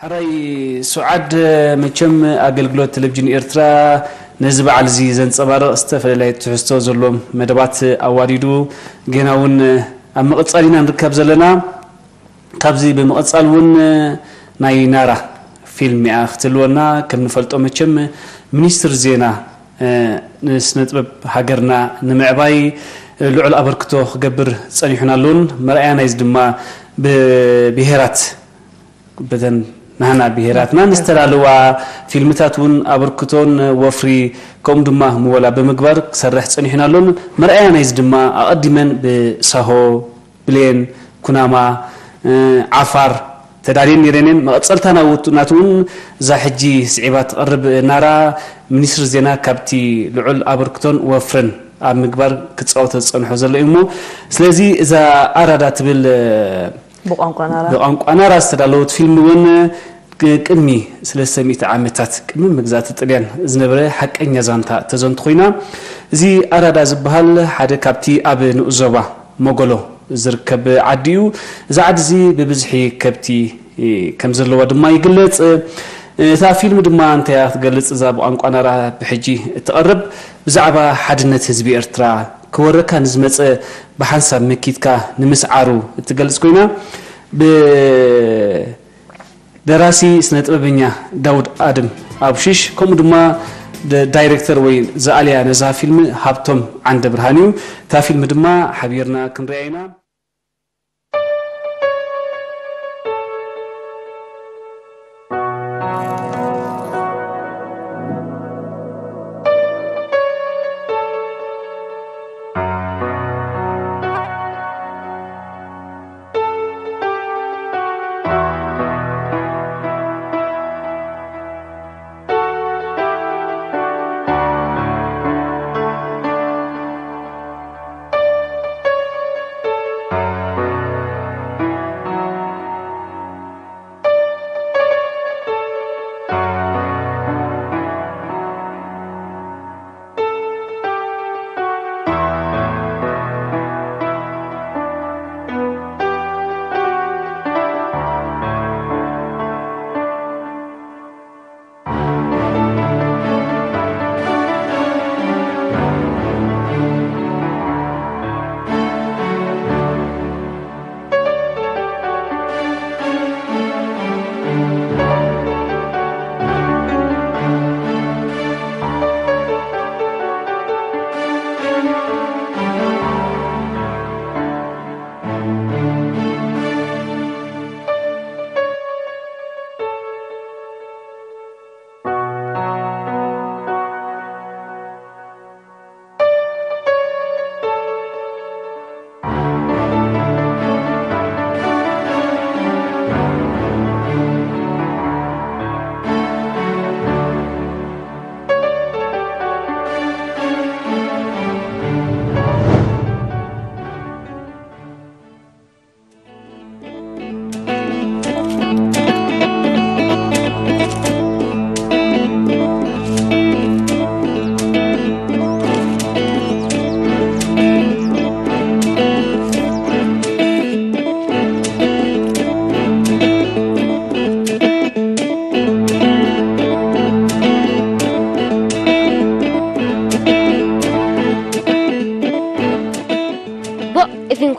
حراي سعاد مچم اغلغلوت تلفزيون إرترا نزب على زي زنصبار استفللاي تحستو زلوم مدبات اواريدو غيناون امقصالينا نركب زلنا كابزي بمقصالون ناي نارا فيلم اختلونا كم نفلطو مچم منستر زينا نسنطب هاجرنا نمعباي لعل ابركتو خبر صنيحنالون مرأينا يزدما ببهرات بدن نحن بهراتنا نستلالوا فيلمتاتون أبركتون وفري كم دما مولا بمقبر سرح صنيحنا لون مرأينا يزدما أقدمن بساهو بلين كناما عفار تدارين نيرينين مقصلتنا وطناتون زاحجي سعيبات قرب نارا منيسر زينا كابتي لعل أبركتون وفرن مقبر كتصاوت تصنحو زلو إمو سلازي إذا أرادت بقانقو نارا استدالوت فيلم ون كلمي سلسميت عامتات كلمي مجزات الطليان زنبره حق انيا زانتا تزنت خوينا زي ارادا زبحال حدا كابتي اب نؤزوبا مغولو زركب عديو زعد زي ببزحي كابتي كم زلوا دما يغلص تا فيلم دما انت يا تغلص زاب قانقانارا بحجي تقرب بزعبا حدنت حزب إرترا كوركا نزمص بحنساب مكيتكا نمسعارو تغلص كوينا ب دراسي سنطببኛ داود ادم ابشيش كم دما دايركتور وي زاليا نزا فيلم هابتوم عند برهانيو تا فيلم دما حبيرنا كنرينا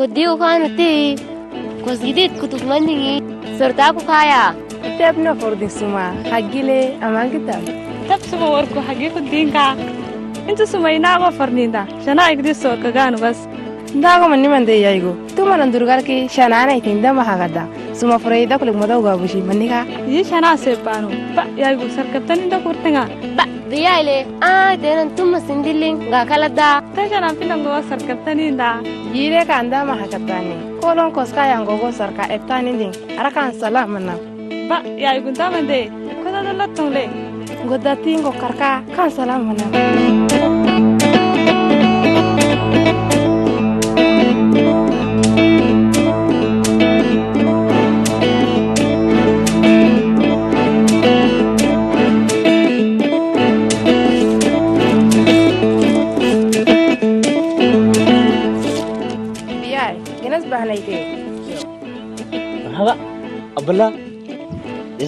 كديو كانتي كوس جديد كتب مني سرتاكو كايا تبنا فردي سما حقيلي امان كتاب تب سما وركو حقي كدينكا انت سمينا غفرنيندا شنا يقدي سور كغانو بس ndago manni mande yayigo tuma nan durgarki shanana itinda mahagada suma freida kulik madaw gabushi mannika yi shana sepano ba yayigo sarkatani da kurtenga ba diyaile denan tuma sindilling ga kalada ta shana pinango sarkatani da yire ka anda mahakatani kolon koska yango go sarka etani ding arakan salamana ba yayigo tamande koda dalla tongle godatingo karka kan salamana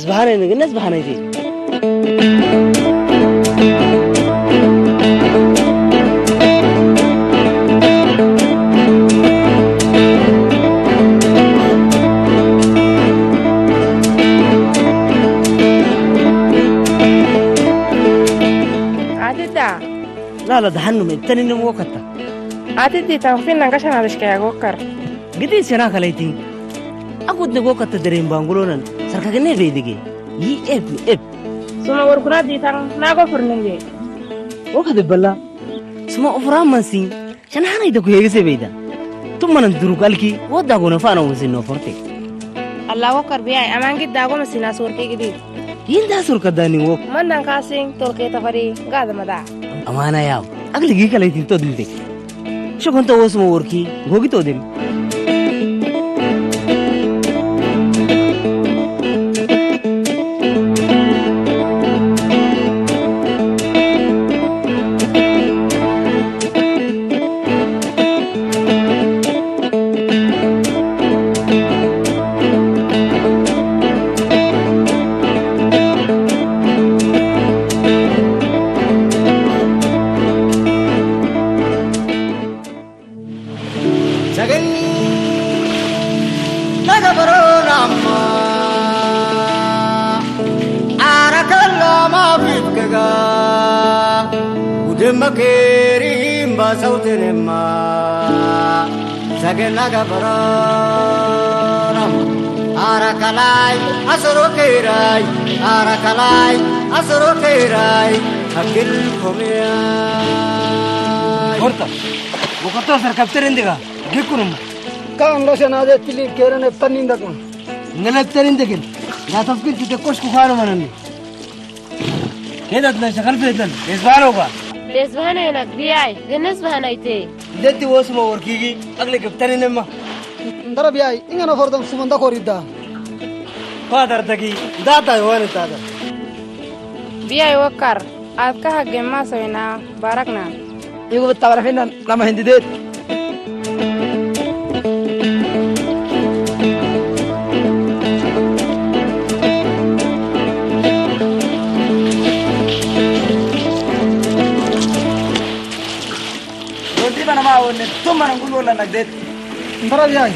نسبحانه نجن نسبحانه دي لا دحنو من تاني نمو وقتا عاتدي تنفين نقشن على شكاية وكر قدي سنا خليتي أقول نقول كتا درين بانغولونا سركاكني بيدقي اب سما وركنا دي تان ناقو فرننجي وكذا بلا سما أفرام منسين شان هانا يدكو هيجسي بيدا ثم ندرو قالكي ودا قونا فانا وزنو فرتي الله وكر بياي أمان قد داقو مسينا سوركي قديد يندا سوركا داني وك من دان كاسين تولكي تفري قاد مدع أمانة ياو أقل جيكا ليتي تو دلتي شو كنت واسمو وركي غوغي تو دل Kerim basauterema sagena gabaram arakalai asoro kerai akil komia horta bukato sar kapterendiga gekunum kan lo senade tili kerane panindakun ngelakterindegin ya tafkir kite koshku khano manani kedat na shakal fedan isbaroga لسبهنا هناك بياي بالنسبة هنايتي دتي واسمه وركيجي أغلى كبتري نما ndara biyai ingana fordam sumanda korida فادر تكي داتا وين تادا بياي وكر أتكا حق ما سوينا باركنا igu bitawarafina lama hindideed ثم نقول ولا نقدر ndara biyai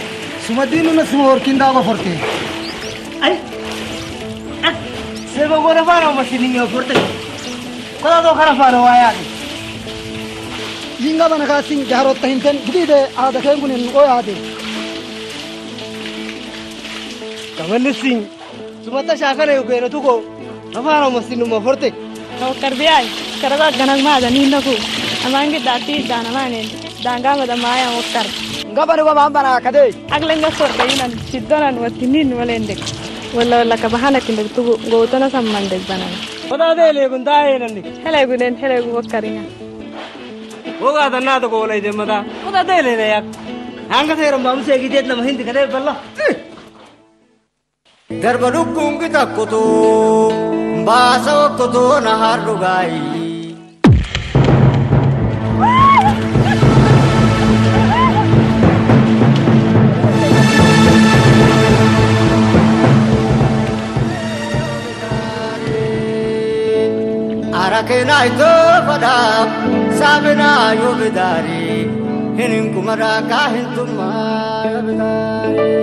sumadinu na suma workinda go forte أي سبب ولا فارو ماشيني يفرت كذا تو خرا فارو آيا jinga bana kasing jaharot tahinten gidide ada kengunin o ade كمان نسين سمعت شاكر يوكي نتوكو نفارو ماشيني ما فرت وكر بياي كردا جناز ما دني نكو أمان قد داتي دانا مانين دانغا بدا مايا وكر ngabani wa mambana kade أغلى صور بينا شدنا وتنين ولندك ولا كبهانا كنا بتوجو غوتنا سمندك بنا ودا ده اللي كنت عاين عندك هلا يقولين هلا يقول وكرينا وقعد النادي قولي ده مدا ودا ده اللي ياك هانغ تيرم بامسي كده لما هندي كده بالله دربلوكم kita kutu bahasa kutu nahar rugai arakena itu pada sabena yobidari hinin kumara kahin tumma yobidari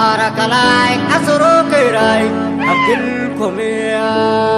arakalai asoro kerai akil komiai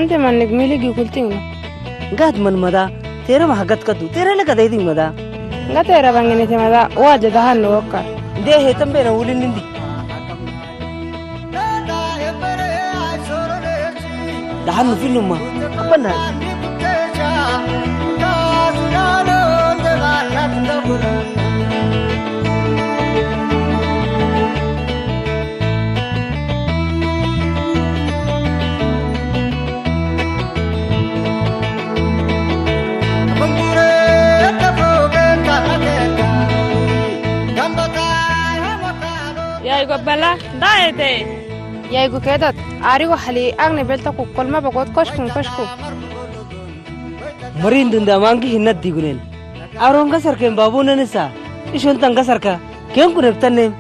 أنت من نجميلي جيكولتين قاد من مدى تيرا ما حقت كدو تيرا لك دايدي مدى لا ترى بانجني تمدا واجد هان وكر ده هتم بينا ولين نندي ده هنو في نوما أبنا يا قبلا دايتي يا يقول كده أري وحلي أغني بلتكو كل ما بقول كشكو مرين دندا مانجي هنات ديغونين أرون كسر كم بابو ننسا إيشون تان كسر كا كم كنا بتنم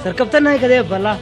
सरकप्तन नहीं कदे भला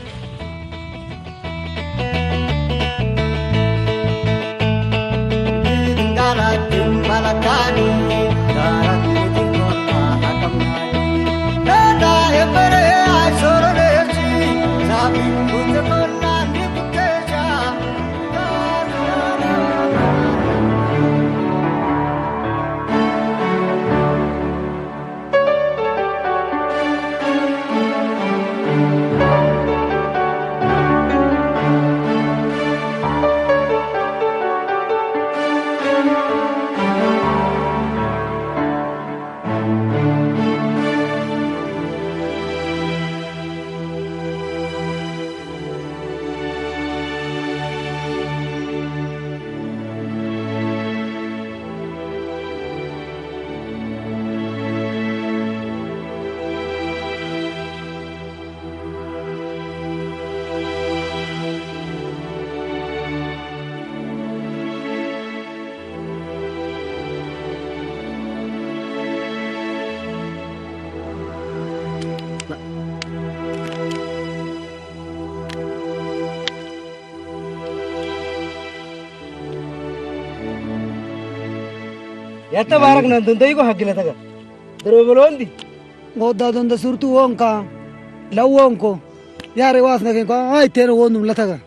يا تبارك نندن تيجو حقنا تجا دروبلون دي غودا دون دسورتو وونكا لوونكو يا رواس نكين هاي تيرو وندم لتاغا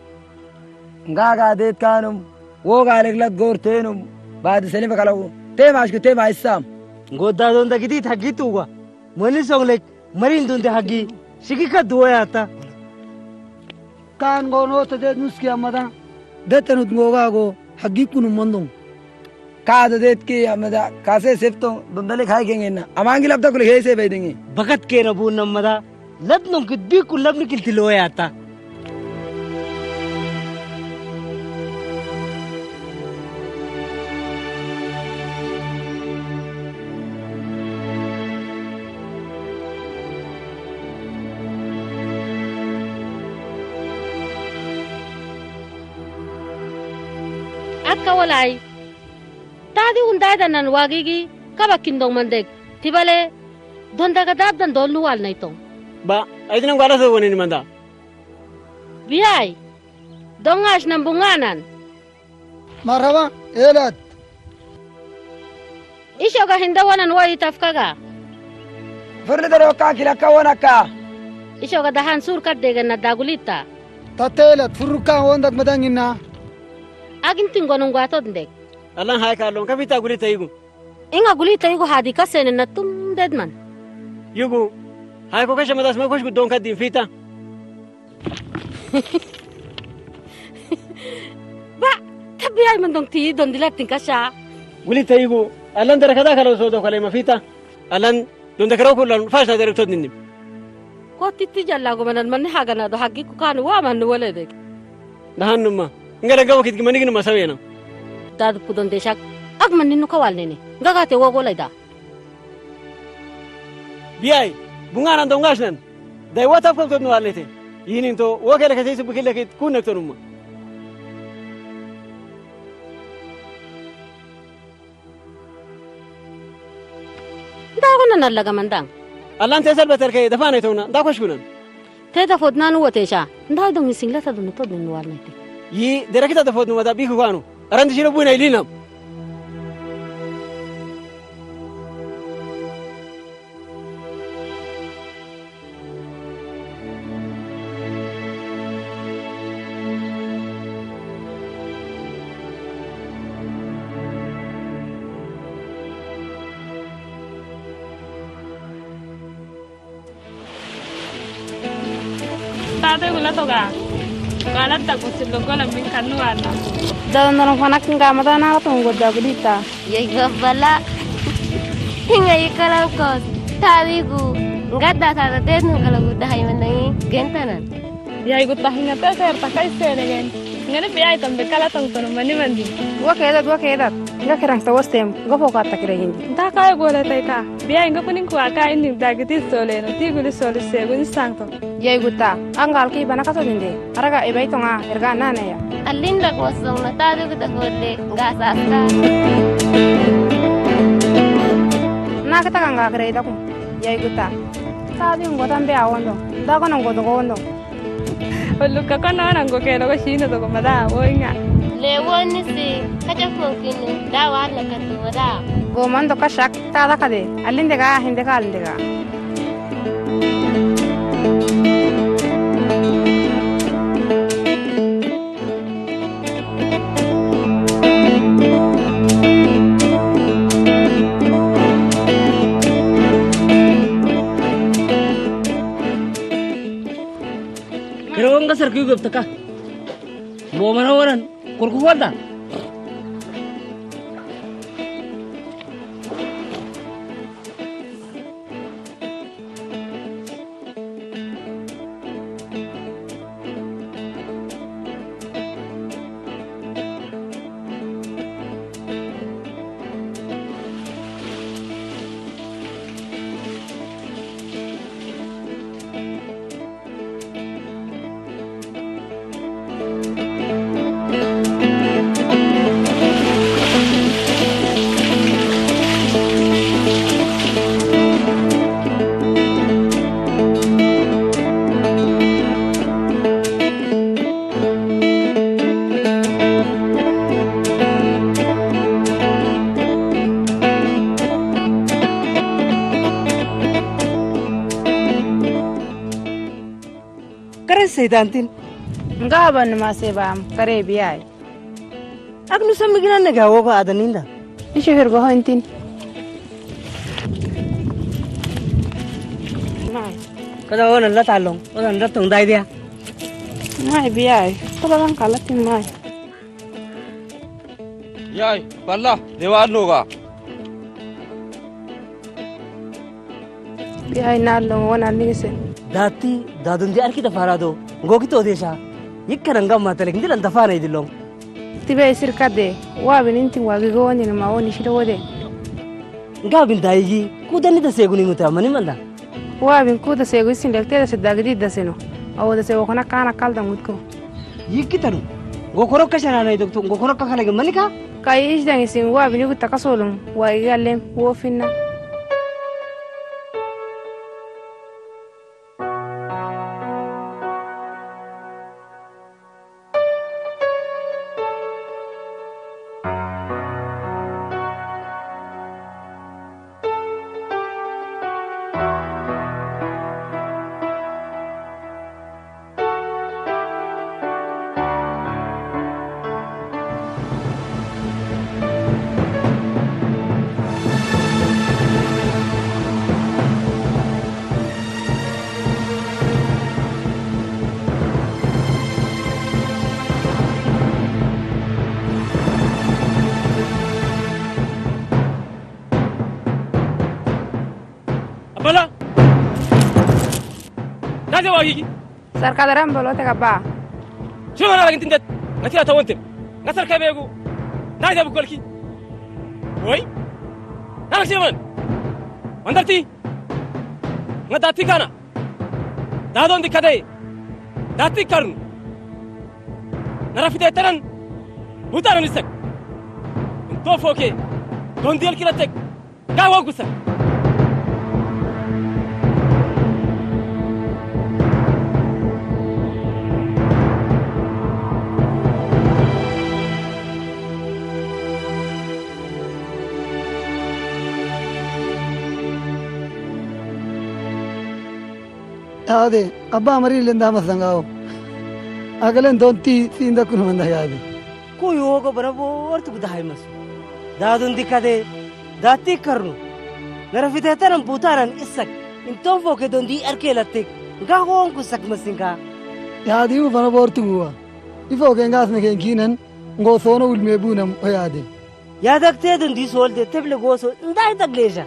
غاغا ديت كانم وغا لك غورتينم بعد سليم كلاو تيماشكو تيما اسام غودا دون دغدي تحقيتوغا مني سونلك مرين دون تحقي شيكي كدويا تا كان غونو تدي نسكي امدا دتنو غوغاغو حقيقكم مندوم كاد ديت كي امدا كاسه سيفتو دندلي خاي كيننا امانغي لبدا كل هيسه بيدنگي بقت كي ربو نمدا لبنو كدبي كل لبن كلتلويا تا akka walai tadi undai danan wagigi kaba kindong mandek tibale donda gadab dan dolu wal naitong ba aidin ngala so woni manda biai dongas nambunganan مرحبا ايلاد isho ga hindawanan wai tafkaga فرد درو كاكيلا كونكا isho ga dahan sur kadde na dagulita تتيلت فروكا وندك مدانينا agin tingonong gwato ndek Allah hay kalon kapita gulita yugo inga gulita yugo hadi kasene na tum dedman yugo hay ko kashe madas ma kosh gudon kadin fita ba tabi ay mandong ti don dilatin kasha gulita yugo alan dara kada kala so do kala ma fita alan don da karo kulan fasna dara to ninnim ko titti jalla go manan man haga na do haggi ko kan wa man wala dek dahanuma ngara gawo kit manigin masawena dad pudon deshak ag man ninu kawal nene gagate wo golida biyai bunga nan dongas nan dai wata ko to no alete yinin to wo kele ka sey bukile kit kun nak tonuma da ko nan laga mandang allan tesal beter kay dafana tona da kosh kunan te da fodnanu wotesha nda dong singla ta don to don wal nete yi derakita da fodnu wada biku kanu أرند شربونا إلينا Tadi gula toga. Kalau tak kucing logo lembing kanu ana. Dalam dalam panak nggak mata nak tunggu dah berita. Ya gafala. Hingga ikalau kos. Tadi ku nggak dah ada tes kalau ku dah yang menangi gentanan. Ya ikut tahinya teh saya pakai sering. Ngene biaya tambe kala tong mani mandi. Gua kedat. Nggak kira tawas tem. Gua fokus tak kira ini. Entah kaya gue lihat ita. Biaya enggak puning ku aka ini dagiti sole. Nanti gue sole segun sangto. Ya iguta. Anggal ki bana kaso dinde. Araga ibai tonga erga nana ya. Alinda kosong na tadi ku tak boleh nggak sasa. Nah kita kan nggak kira itu aku. Ya iguta. Tadi nggak tambe awan dong. Dah kan nggak dong dong. Lalu kakak nana gue kira gue sini tuh kemana? Oh ingat. Lewon ni si kacang mungkin dah warna ketua dah. Gua mando kasak tada kade. Alinde ka hinde ka alinde ka. Kerong kasar kiu gap taka. Mau mana orang? Kurku kuat dah. Seidantin. Enggak ban masih bam kare biay. Aku nusa mikiran nega woga ada ninda. Isu hergo hantin. Mai. Kada wana la talong, wana la tong dai dia. Mai biay. Kalau kan kalatin mai. Yai, balla, dewan noga. Biay nalong wana ningse. Dati dadun di arkita farado. Ngoki to desha. Yikkaranga matalik ndilan dafana idilong. Tiba isir kade. Wa bininti wagi go ni ma woni shiro wode. Ngabin daigi kudani da seguni muta mani manda. Wa bin kuda segu isin lekte da sedagdi da seno. Awo da sego kana kana kalda mutko. Yikitanu. Gokoro kashana na idokto gokoro kakale manika. Kai isdang isin wa bin yuta kasolum. Wa igalem wo finna. Bala. Nasi wagi. Sar kadaram bolo te kabba. Shoo mana lagi tindat. Nanti atau wantem. Ngasar kabegu. Nasi abu kolki. Woi. Nak siapa? Mandarti. Ngadati kana. Dadon dikadai. Dati karun. Narafite teran. Butaran isak. Tofoke. Gondial kilatek. Gawa gusak. هذا أبا مريل لندا مسنجاو أقلن دونتي سيندا كل من هذا كوي هو برابو ورتو بدهاي مس دادون ديكادي داتي كرنو نرفيته ترم بوتارن إسك إنتم فوق دون دي أركيلاتك غاهون كسك مسينكا يا ديو برابو ورتو هو يفوق إنجاز مكين كينن غوثونو والمبونم هذا يا دكتور دون دي سول ده تبلغ غوثو نداي تغليجا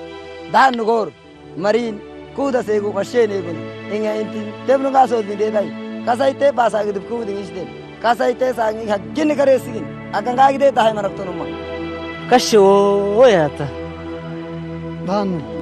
دان نغور مرين كودا سيغو مشين يقول إنها أنت تبلغ غاسو دي داي كاسايته باسا كده كود إنشتن كاسايته سانgi hakkin karesin akan kaki deh tahay marak tuh rumah كشو يا تا dan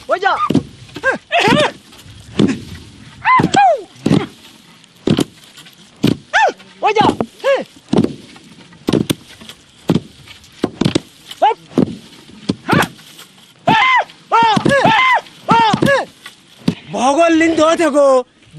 وجا وجا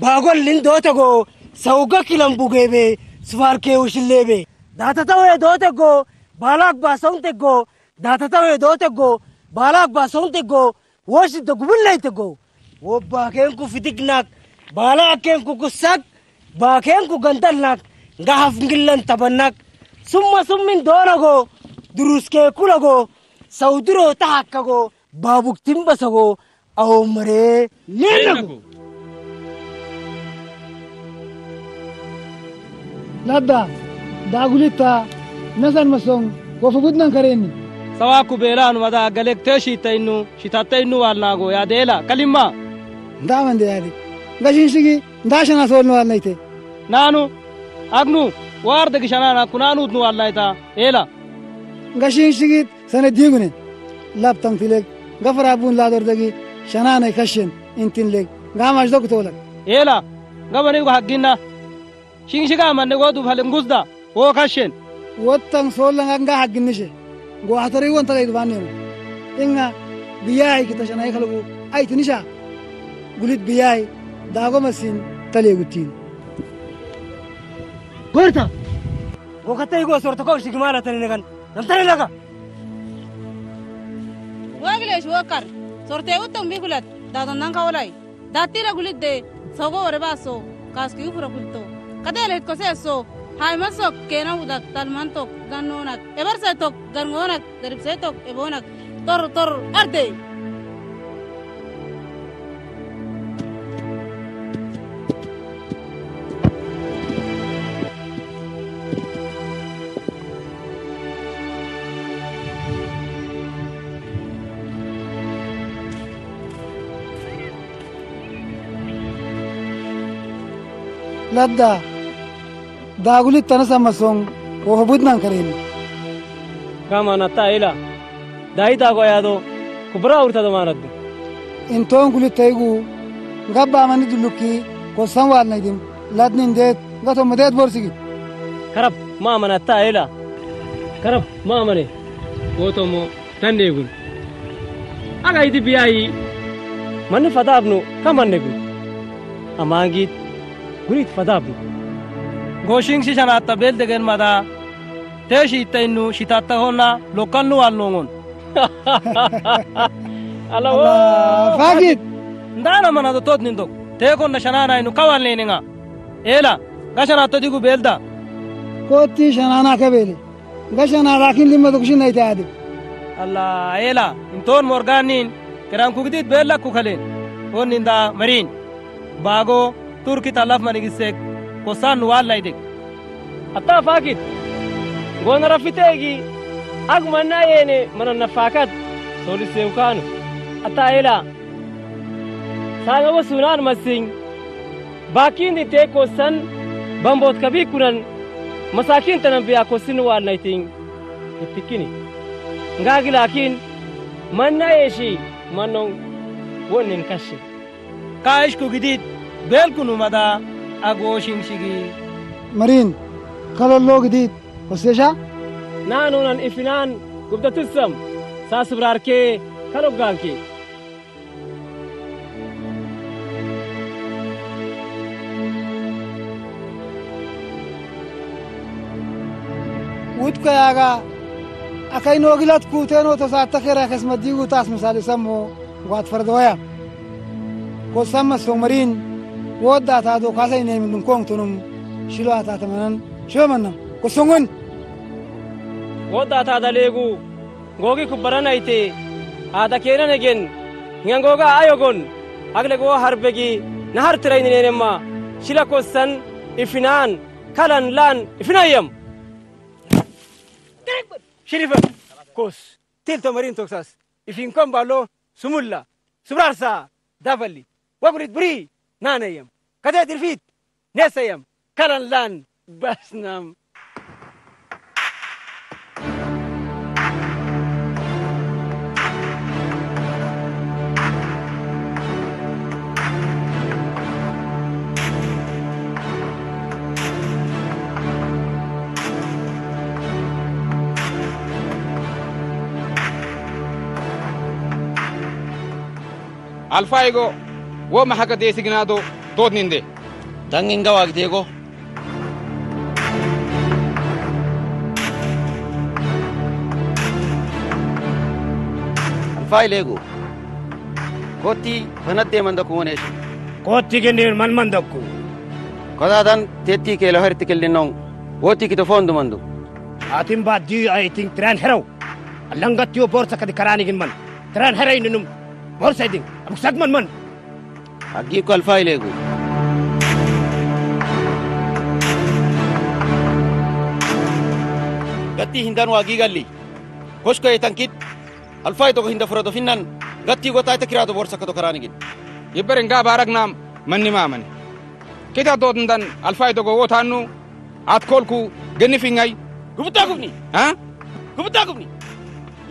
باغول لندوتكو سوغا كيلم بوغيبي سواركي وشليبي داتاوي دوتكو بالاك باسونتكو داتاوي دوتكو بالاك باسونتكو وش تقبلنيتكو وباكينكو فيتكناك بالاكينكو كسك باكينكو غندلناك غاف نجلن تبناك سمين دونكو دروسكي كولكو سودرو تحككو بابوك تيمبسكو أو مري لينكو لابا داغوليتا نسان مسون وفبودنا كريني سواكو بيلان ودا غلك تشي تينو شتاتينو والناغو يا ديلا كلمة دامن دي هذه غاشين شيغي داشنا سولنو والنايته نانو اغنو واردك شنانا كنانو دنو والنايتا ايلا غاشين شيغي سنه ديغوني لابتم فيلك غفر ابون لا دردغي شنانا كشن انتين لك غاماش دوك تولك ايلا غبنيغو حقينا شينشيغا من نغودو فالنغوزدا هو كشن وطن سولن عنها حق النشة قواتري وانت لا يدبانيهم إنها بياي كتشنا يخلقوا أي تنشا قلت بياي داغو مسين تليغتين قرطة وقتا يقول صورتكو شكمالة تنينغان نمتني لك واغليش وكر صورتي وتم بيقولت دادن نانكا ولاي داتي لا قلت دي سوغو ورباسو كاسكيو فرا قلتو كده لهت كوسيسو هاي مسوك كينا ودك تلمانتوك غنونك ابرسيتوك غنونك دربسيتوك ابونك تور أردي لدا داغولي تنسى مسون وهبودنا كريم كما نتايلا داي تاغو يادو كبرا ورتا دمارد انتون كل تيغو غبا ماني دلوكي كو سنوال نيدم لادنين ديت غاتو مديت بورسيغي كرب ما من نتايلا كرب ما مني وتمو تنديغول اغا يدي بياي من فدابنو كمان نيغول امانغيت غريت فدابنو غوشين شيشانا تبل دغن مادا تشي تينو شيتاتا هونا لوكانو والنون الله فاجد ndana mana do tot nindo te kon na shanana inu kawal leninga ela gashana to digu belda كوتي شنانا كبيلي غشنا لكن لما تكشين نيتادي الله ela inton morganin keran kugdit bella kukhalen on ninda marin bago turki talaf manigisek kosan walaidek atta fakit gona rafitegi agmanna yene manana fakat soli seukan atta ela saga wasunan masing bakin di te kosan bambot kabi kunan masakin tanan biya kosin wal naiting itikini ngagi lakin manna yeshi manong wonin kashi kaish ku gidit bel kunu mada agoshin shigi مرين قالوا له جديد وسيشا nanunan ifinan gubdatusam sasubrarke kalogganki ودك ياغا اكاي نوغلات كوتينو تساتخيرا خسمديغو تاس مثال سمو وات فردويا وسما سومرين ودا تادو كاساي نيم من كونتونم شلو اتا تمنن شو منن كسونغن ودا تادا ليغو غوغي كبرانايتي ادا كينا نگن نغوغا ايوغون اگله غو حربگي نهار ترين نينما شلا كوسن افنان كلان لان افنايم شريفة كوس تلتو مرين توكساس إفينكم بالو سمولا سبرارسا دافلي وقريت بري نانيم كده درفيت نسيم كلان لان بس نام alfaigo wo mahaka designado tot ninde danginga wagdego alfai lego koti fanadde mandaku wonesh koti genir man mandaku kodadan tetti ke laharti kellinon woti kito fondu mandu atim baddi I think tran heraw allangatio borsa kadi karanigin man tran heray nunum borsa ding abuk sagman man agi ko alfai lego gatti hindan wagi galli koshko etankit alfai to hinda furado finnan gatti go tay takirado borsa kado karanigin yibberenga baragnam manni mamani kita tot ndan alfai to go wotanu atkolku genifingay gubta gubni ha gubta gubni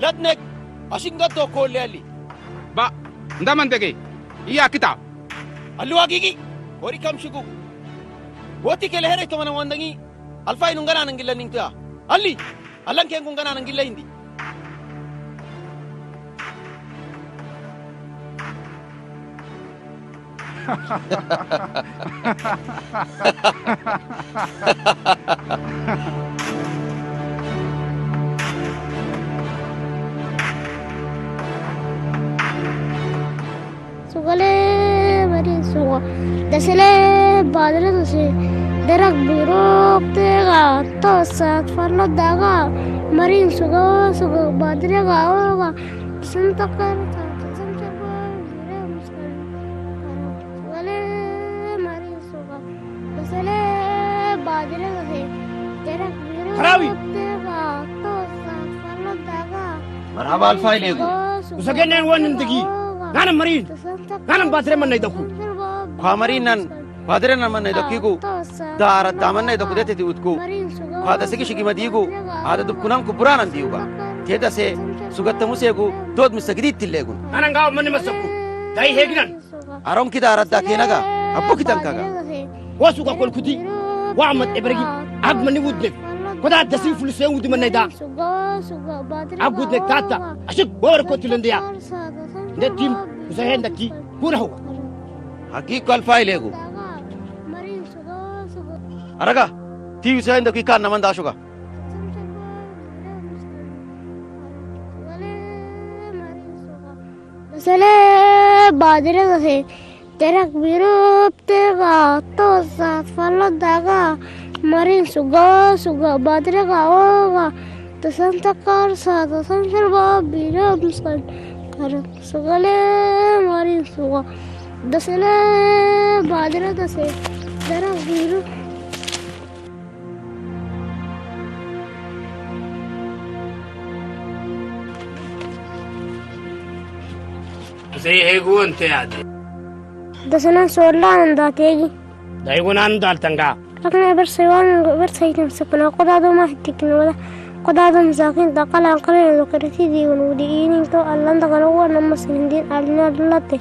latnek ashingato kollali ba ndamantege iya kita allu agigi hori kam shigu woti kele here to mana wandangi alfai nungana nangilla ningta اللي ألان كين كون كنا نقول ليندي Sugale mari suga dasele badre dase derak birok tega tosat farlo daga marin suga badre ga oga santakar santakar bire muskal sugale mari suga dasele badre dase derak birok tega tosat farlo daga مرحبا الفايليكو وسكنين وين نتقي أنا مريض أنا باتري من يدكو خامرينن بادرنا من يدكيكو دار الدامن يدكو دته تيوتكو هذا سكي شكي مديكو هذا دبكونام كبران ديوغا تيدا سي سوغت موسيكو دود مستجديد تليكو أنا غاو من مسكو داي هيجنن أرام كده أردا كيناغا أبو كتانكاغا واسوغا كل كدي وعمد إبرجي عب من ودنك كده دسي فلسين ودي من نيدا عب ودنك تاتا أشوف بوركو تلنديا نتيم وسهل نتي كونه هو حقيقة الفايليكو أرجع تيجي سهل دقيقة كان نمان داشوكا dasele badre dase derak birok tega tosat farlo daga marin suga badre ga oga tasantakar sa tasankar ba bire muskal sugale marin suga dasele badre dase derak birok زي هيجو أنت يا دي dasana solan dategi ده يكون عنده التنقع أنا برسيوان سكنا قدادو ما هتكنا ولا قدادو مساكين تقال قليل ذكرتي دي ونوديين تو ألان تقالوا نما سندين ألنا دلته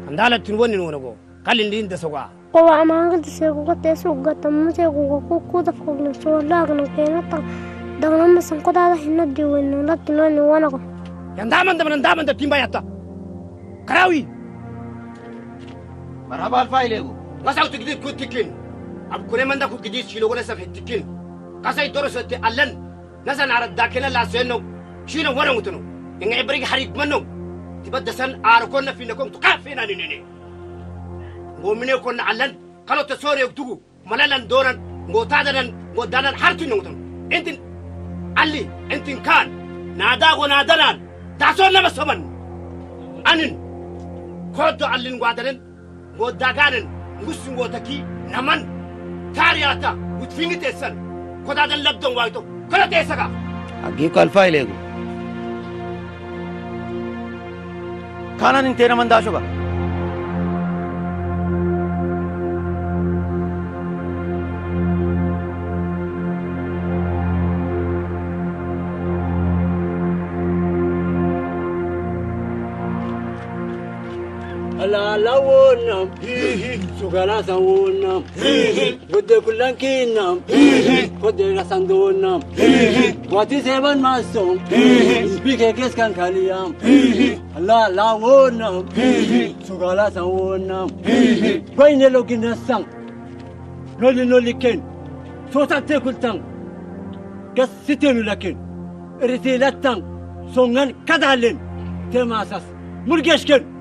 عندها تنوني نونغو قال إندين تسوقا قوا ما قد سيقوا قد سوقا تم سيقوا كوكو تفقنا سولا كنا كنا تا دعنا مسان قدادو هنا ديوين لا تنوني وانغو يندامن تيمبا ياتا كراوي مرحبا الفايليكو قصاو تجديد كنت تكين أب كل من دكوا جديد شيلو ولا سفه تكين قصاي درس ألن نزل على الداخل لا سينو شيلو ولا متنو إن إبريق حريق منو تبدأ سن أركونا فينكم تكافينا نيني ومن يكون ألن قالوا تسوري يكتبوا ملالن دورن مودانا حرتين نمتن أنت علي أنت كان نادا ونادران تاسونا مسمن أنن كودو ألين وادرن وداغانن مسلم وتكي نمان كارياتا وتفيني تسن كودادن لبدون وايتو كلا تسكا حقيقة الفايليكو كان نتينا من داشوكا لا لونام سوغالا سونام ود كلن كينام ود رسندونام واتي سيبن ماسوم بيك كيس كان كاليام لا لونام سوغالا سونام بين لو كنسان نولي كين صوتا تاكلتان قصتين لكن رسالتان سونغان كدالين تماسس مرجشكن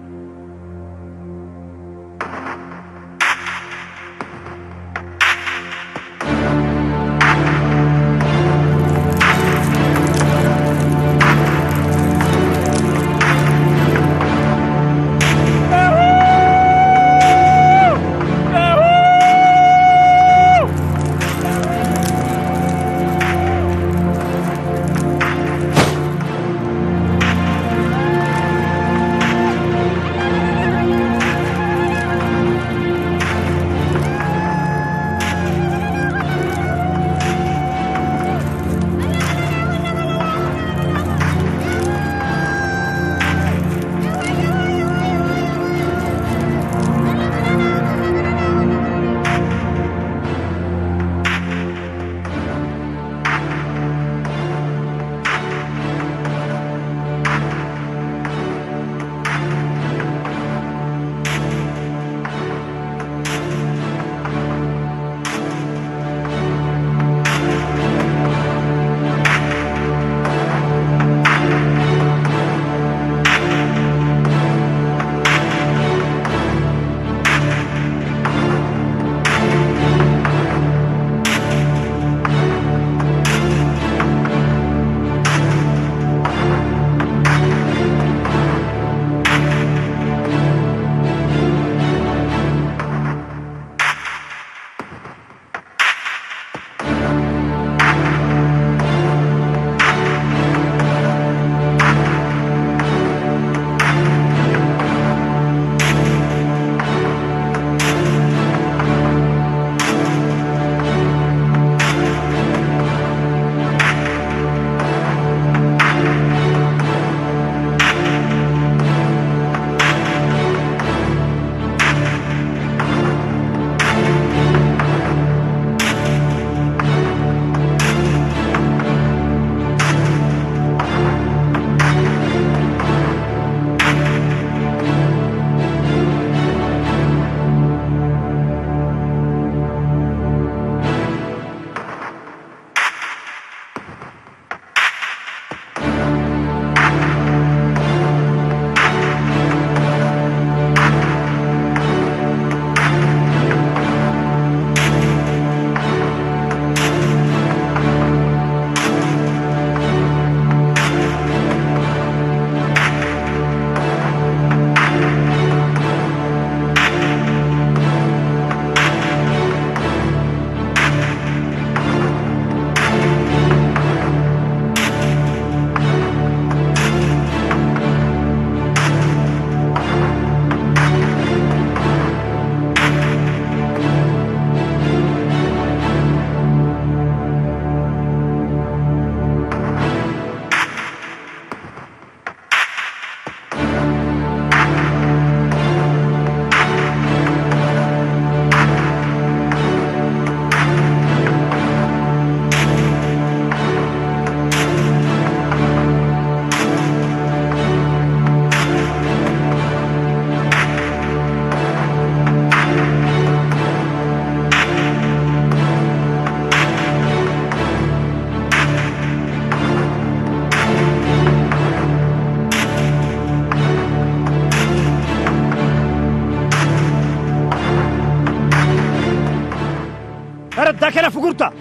كلا فقرتا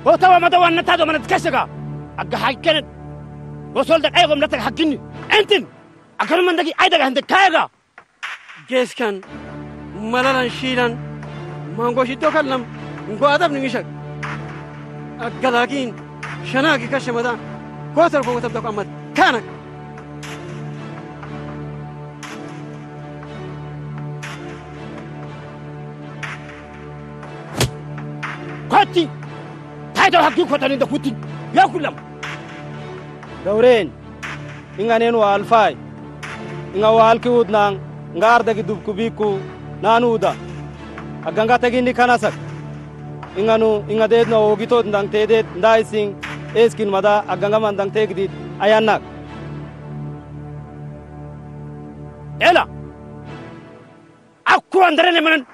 وتوا ما دوا نتادو من تكسكا أجا حاج كنت وصل دك أيغم نتك حقني أنتن أكل من دقي أيدك عندك كايغا جيس كان ملالان شيلان مانغو شيتو كلام نغو أدب نيشك أجلاكين شناكي كشمدا كوتر فوق تبدأ أمد كانك كوتي هيدا حقي كوتاني دكوتي يا كلام دورين إنغا نينو ألفاي إنغا والكي ودنان نغار دكي دوبكو بيكو نانودا أغانغا تغيني كاناسك إنغا ديدنا وغيتو دندان تيدت ندايسين اسكين مدا أغانغا مندان تيكديد أياناك إلا أكو أندرين منن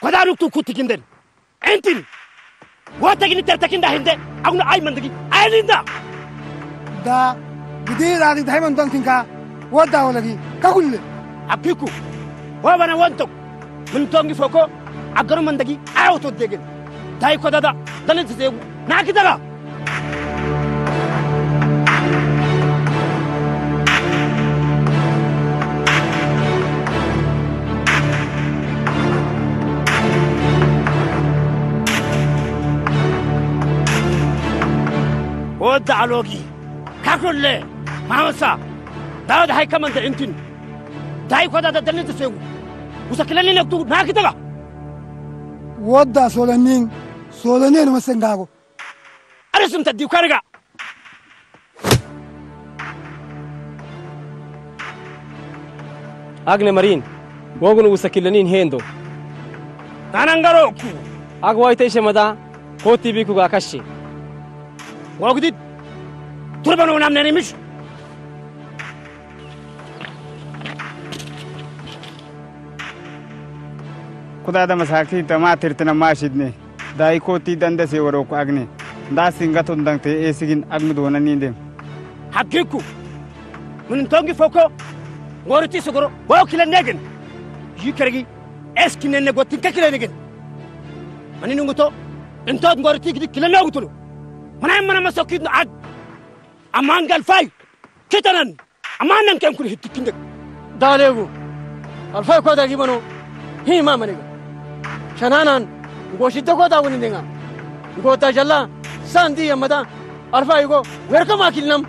كدارك تو كوتي كندن أنتين واتجيني ترتكين ده هنده أقول أي مندقي أي ليندا دا بدي رادي ده من دون كينكا ودا ولقي كقول أبيكو وأنا وانتو من تونغي فوكو أقرب مندقي أو توديجن داي كذا دا دلنا تسيو ناكي دلا ودا لوجي كاكل له ما مسا داود هاي كمان ده انتين داي كذا ده دلنا تسيو وسكلني نكتو ناكي دلا ودا سولنين مسنجاغو أرسم تديو كارجا أغنى مارين وغنو وسكيلنين هندو تانانغاروكو أغواي تيشي مدا كوتي بيكو غاكاشي وغديد تربانو نامناني مش خدا دا مساكين تما ترتنا ماشدني داي كوتي دندسي وروكو أغني دا سينغاتون دانتي ايسيغين أغمد ونانين حقيقو من تونغي فوكو غورتي سغرو وكلا نيغن يكرغي اسكي ننغو تنككلا نيغن مني نغوتو انتو غورتي كلا نغوتو من مساكين عد أمان قال فاي كتنن أمان نكم كل هتكينك داليغو الفاي كودا جيبانو هي ما منيغا شنانان غوشيتو كودا ونينغا غوتا جلا ساندي يمدا الفاي غو ويركم اكلنم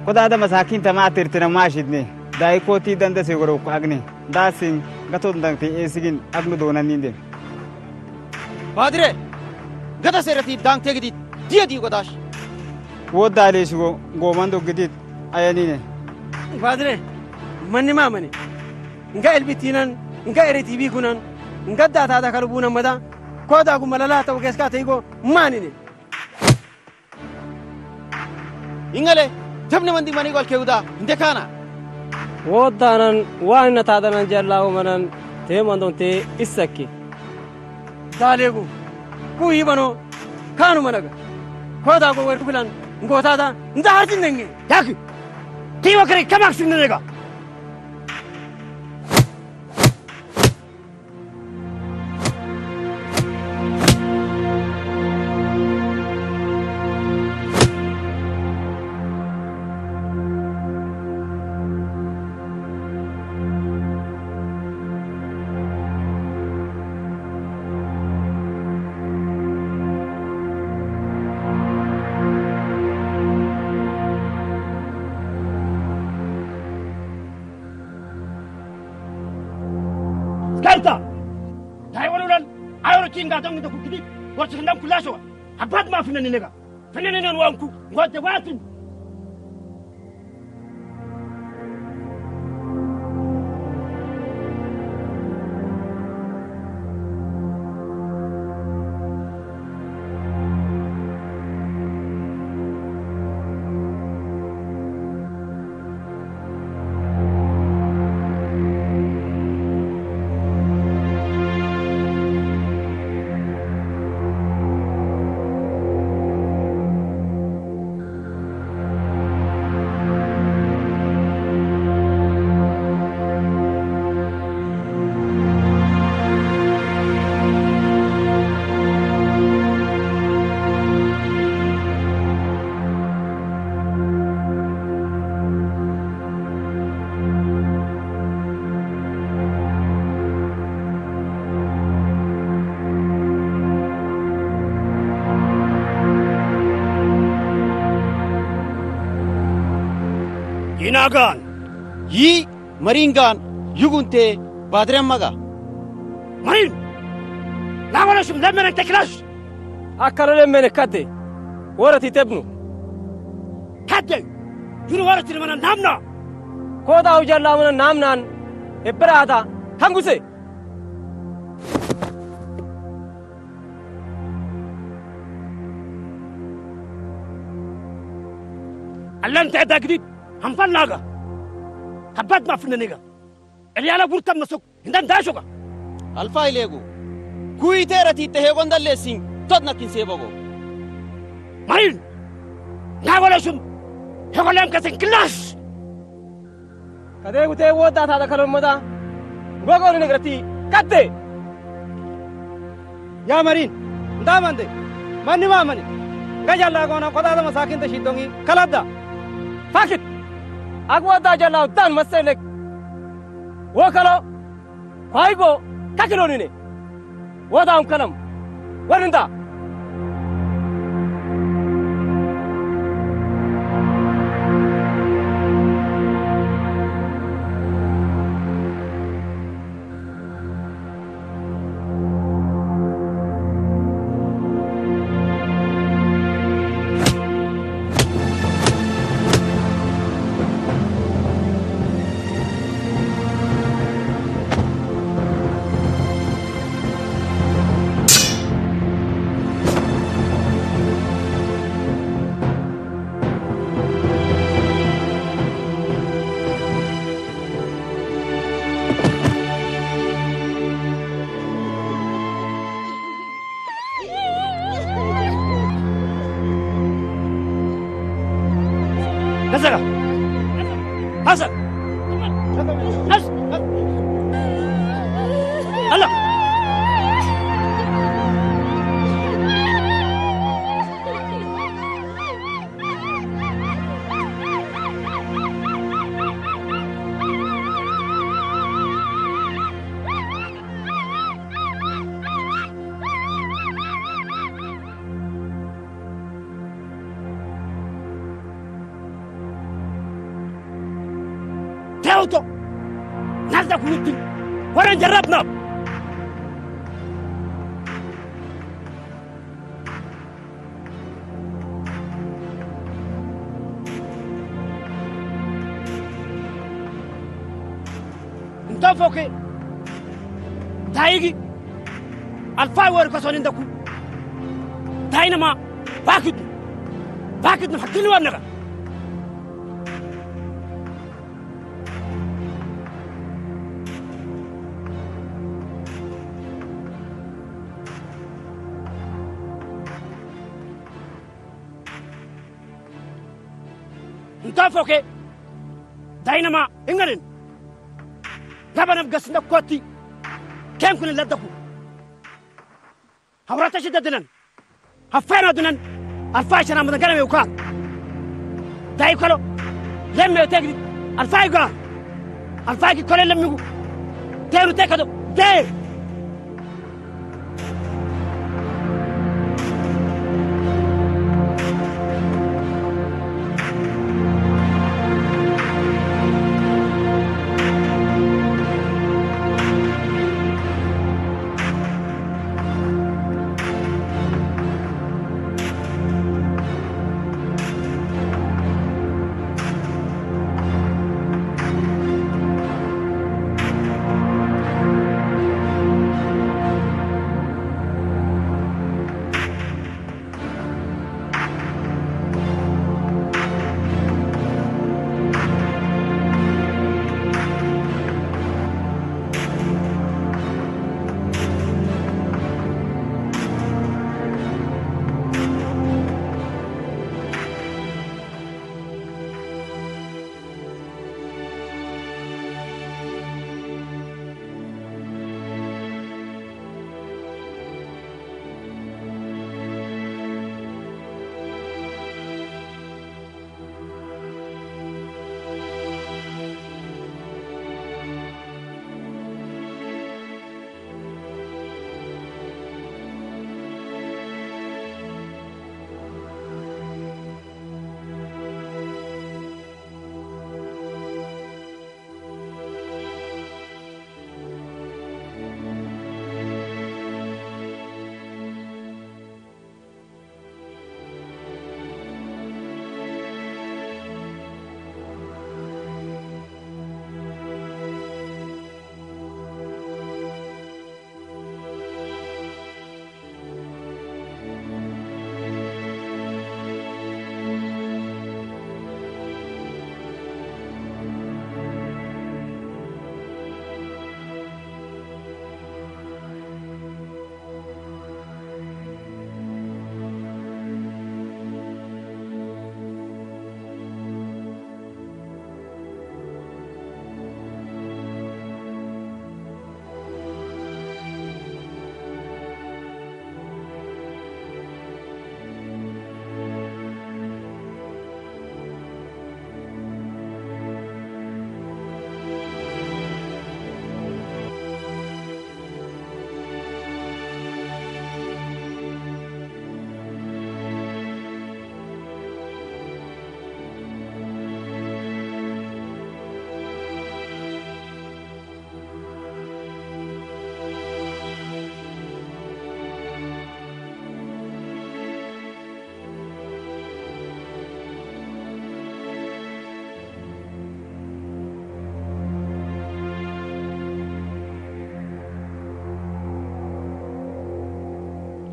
خدا دا مساكين تما ترتنا ماشدني داي كوتي دندسي وروكو أغني دا سين غاتون دانتي ايسيغين أغمد ونانين بادري غدا سيرتي دانك تيجي دي غداش ودا ليشو غوماندو جديد ايانينه بادري مني ما مني نغا البيتينن نغا اريتي بي كونن نغا داتا دا كلبونا مدا كودا غو ملالا تو كيسكا تيغو مانيني إنغالي جبني مندي ماني قال كيودا اندكانا ودانن وانا تادنن جلاو منن تيماندون تي اسكي داليغو كوي بانو كانو منغا كودا غو وركو بلان غوتادا ندارتين نغي ياكي تيوا كري كماك سيننغا كارتا هاي ولولن ايورو كينغا دونغ دكو كدي ورت كندام كلاشو اباد ما فينا نيغا فينا نين وانكو غوت واتن يناغان يي مرينغان يغنتي بادرين مغا مرين لا ولا شم لما انت كلاش أكل لمن كده ورتي تبنو كده يرو ورتي لمن نامنا كودا وجلا من نامنان إبرادا هنغوسي الله انت عدا جديد هم فناغا كبات ما فننيغا اللي على بورتا مسوك هندان داشوغا الفاي ليغو كوي تيرتي تهيغون دالسين تودنا كنسيبوغو مرين لا ولا شم هقولهم كسن كلاش كده وتي ودا هذا كلام مدا غوغو نغرتي كده يا مرين دامندي ماني ما ماني كجلا غونا قدا مساكين تشيدونغي كلادا فاكت أقوى داجلا ودان مسلك وكلو هايغو كاكلونيني وداهم كلام ورندا نزل حسن نزل هلا تاوتو نازل كنتي ورا جربنا انت فوقي تايجي الفاي ورقه سونين دكو تاينما باكد نحكي ورنك انت فوقي داينما انغرين غابنا بقسنا كوتي كم كن لدكو هورتا شددنا هفانا دنن الفاشنا من غنم يوكان داي كلو لم يتجري الفايغا الفايغي كل لم يغو تيرو تكدو داي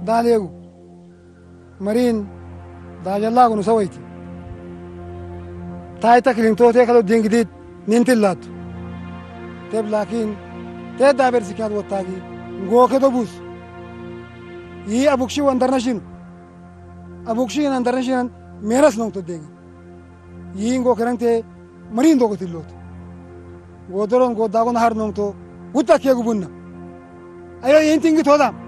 داليو مرين داجلاغو نسويتي تاي تكلم توتي كلو دين جديد ننتلات تب لكن تدا برسكات وتاجي غو كدو بوس يي ابوكشي واندرناشين ابوكشي اندرناشين ميراس نوتو دين يي غو كرانتي مرين دوغو تيلوت غودرون غو داغو نهار نوتو وتاكيغو بونا ايو ينتينغي تودا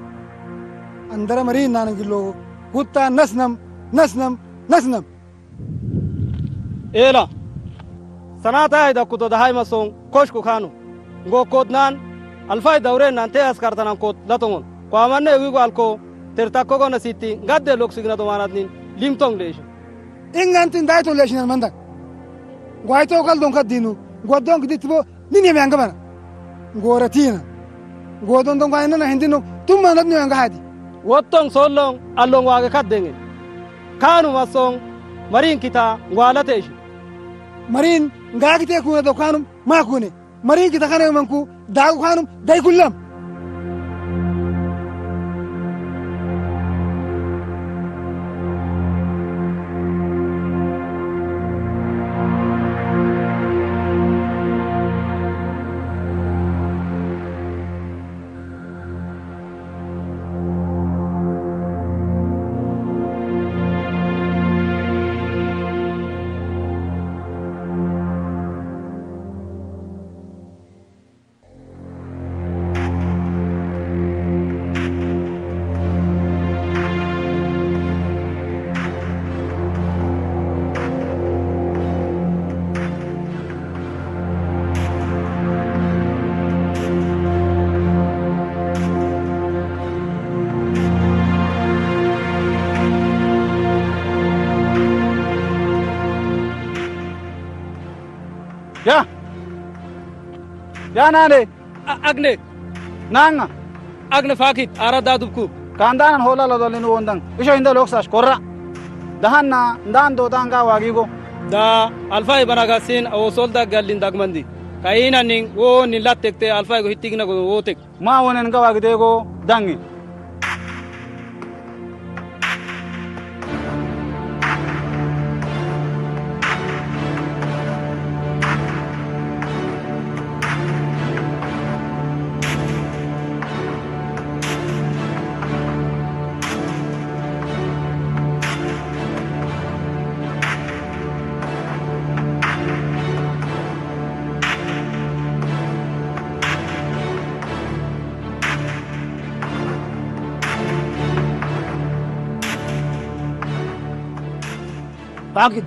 اندر مرين نانغيلو وتا نسنم إيلا سناتا إذا كنت دهاي مسون كوشكو كانوا غو كودنان الفاي دورين نانتي أسكارتنا كود لاتون قامنا يوغو الكو ترتاكو غنا سيتي غاد لوك سيغنا دوماناتنين ليمتون ليش إن أنتين دايتو ليشنا المندك غايتو قال دون كدينو غودون كديتبو نيني ميانغبانا غورتينا غودون دون غاينا هندينو توما نادني يانغا هادي وطن سولون ألون واغا كدنين كانوا مسون مرين كتا غوالتيش مرين غاكتي كونا دو كانم ما كوني مرين كتا كانوا منكو داو كانم داي كلهم يا ناني أغني نانا أغني فاكيت أرادا دبكو كاندان هولا لدولين وندان إيشو هندا لوكساش كورا دهانا ندان دوتانغا واغيغو دا ألفاي بناغاسين أو سولدا غالين داغماندي كاينا نين و نيلاتكتي ألفاي غو هيتيغنا غو ووتك ما وننغا واغديغو دانغي باقي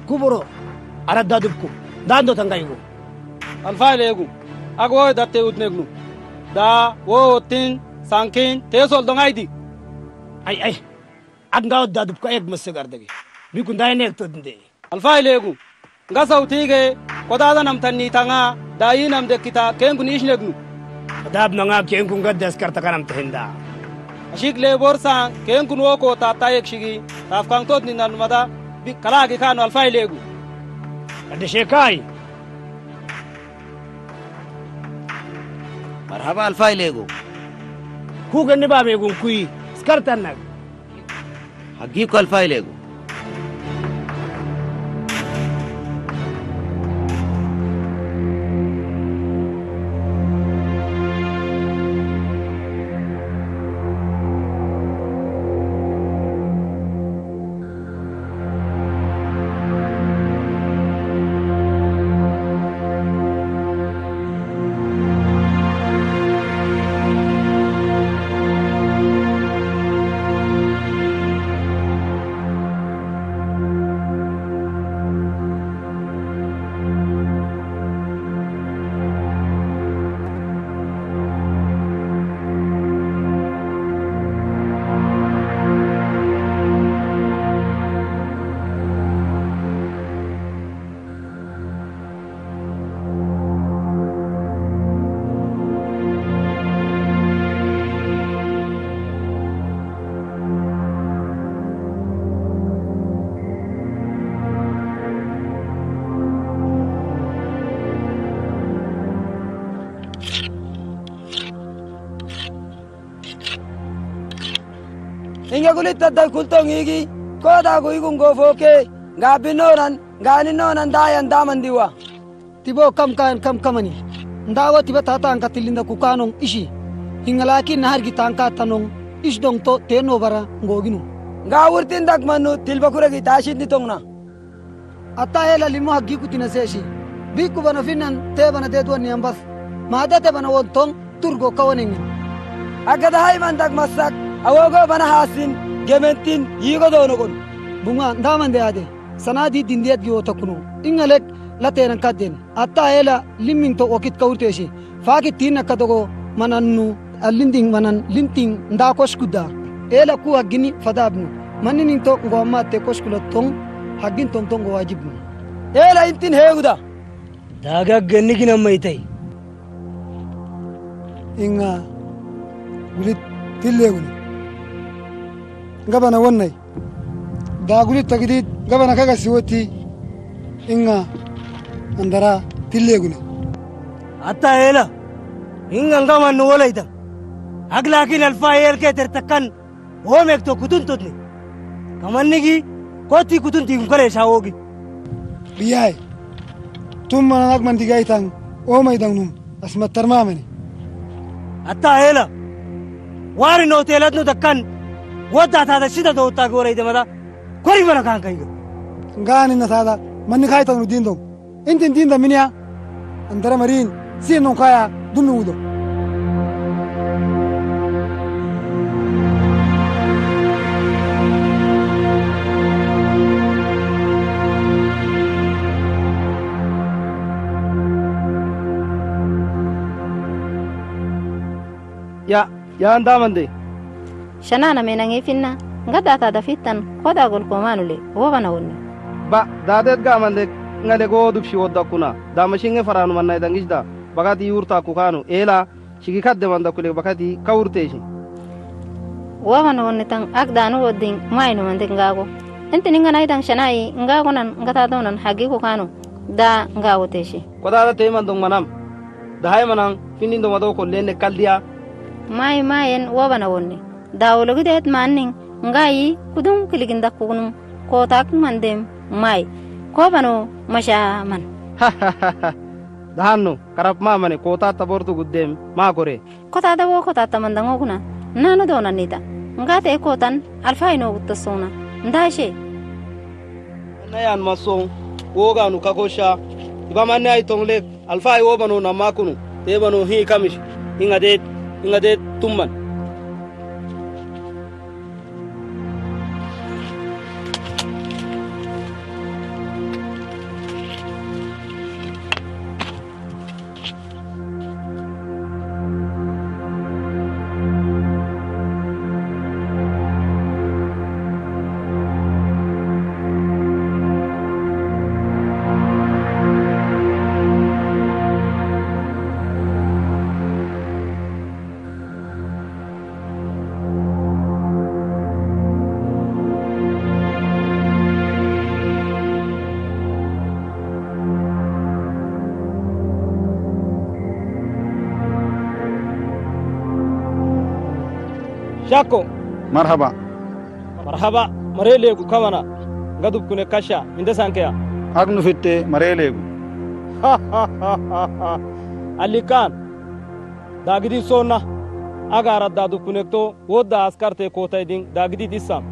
كبرو أراد دبكو داندو تنغايغو الفايل يغو أغوي داتي ودنغنو دا و تين سانكين تيسول دونغايدي أي أغنغاو دبكو إيغ مسيغاردغي بيكون داينيك تودندي الفايل يغو غاساو تيغي قدادا نمتني تانغا داي نم دكيتا كينغو نيشنغنو داب نغا كينغو غدس كارتكانم تهندا أشيك ليبور سان كينغو نوكو تاتايك شيغي تافكان تود نينان مدا كلاغي كانو الفايل يغو أدشيكاي مرحبا الفايل يغو كو غني بابيغو كوي سكرتنك حقيقة الفايل يغو gulit tadda kultong igi koda go igun go foke ngabinonan ganinonan dayan daman diwa tibo kam kamani ndawa tiba tata angka tilinda kukanong ishi hingalaki nahar gitangka tanong isdong to teno bara ngoginu ngawurtin dagmanu tilbakura gitashin ditongna atta hela limu haggi kutina seshi biku bana finan te bana te tuan niambas maada te bana wontong turgo kawaning agada hay man dagmasak awogo bana hasin gementin yigo donogon bunga ndaman de ade sanadi dindiat gi otakunu ingalek latenan kadden atta hela limmin to okit kawurteshi faaki tinna kadogo manannu allinding manan linting nda koshkuda ela ku haggini fadabnu maninin to ngomma te koshkula tong haggin tong tong wajibnu ela intin heguda daga gennigina maitai inga gulit tillegun gabana wonnai da gulit tagdid gabana kaga siwoti inga andara tillegun atta ela inga ngama no walaita aglakin alfayel ke tertakan homek to kutun totni kamannigi koti kutun ti kale shawogi biyai tum man agman digaitan o maidanum asma tarmamani atta ela wari no telat no takkan wada ta sida do ta gore de mada kori bana kan kai ngani na sada manni kai tanu dindo intin dinda minya andara marin sino kaya dunudo ya ndamande shanana menange finna ngada ta da fitan koda gol ko manule wo bana wonni ba dadet ga mande ngade go dubshi wodda kuna da mashinge faranu manna dangijda bagati yurta ku kanu ela shigi kadde manda kule bagati kawurteshi wo bana wonni tan agdanu woddin mayno mande ngago entini ngana idan shanai ngago nan ngata donan hagi ku kanu da ngawo teshi koda te mandong manam da hay manan finindo mado ko lenne kaldiya mayen wobana wonni dawlo gidet manning ngai kudum kiliginda kunum kotak mandem mai kobano masha man dahanno karap mamane kota tabortu guddem ma gore kota da wo kota tamandango kuna nanu dona nita ngate kotan alfaino guttasona ndashe nayan maso woga nu kakosha ibamanne ay tongle alfai wobano namakunu tebano hi kamish ingade tumman Shako marhaba marelegu kamana gadub kune kasha inde sankeya agnu fitte marelegu alikan dagidi sonna agara dadu kunekto wodda askarte kotaydin dagidi isam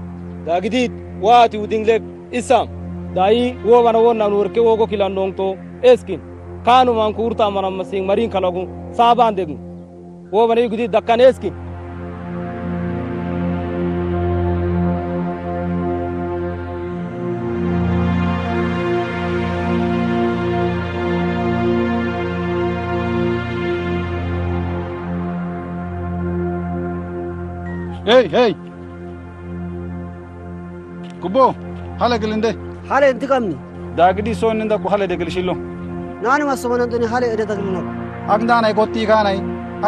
dagidi waati udingle isam dai wo wana wonna nurke wogo kilandongto eskin kanu man kurta manam masing marin kalagu sabandegu wo wana yugidi dakkan eskin hey kubo hale gelinde hale intikamni dagidi sonninda ku hale degel shillo nani masomanan duni hale ede taglina agdana gotti kanai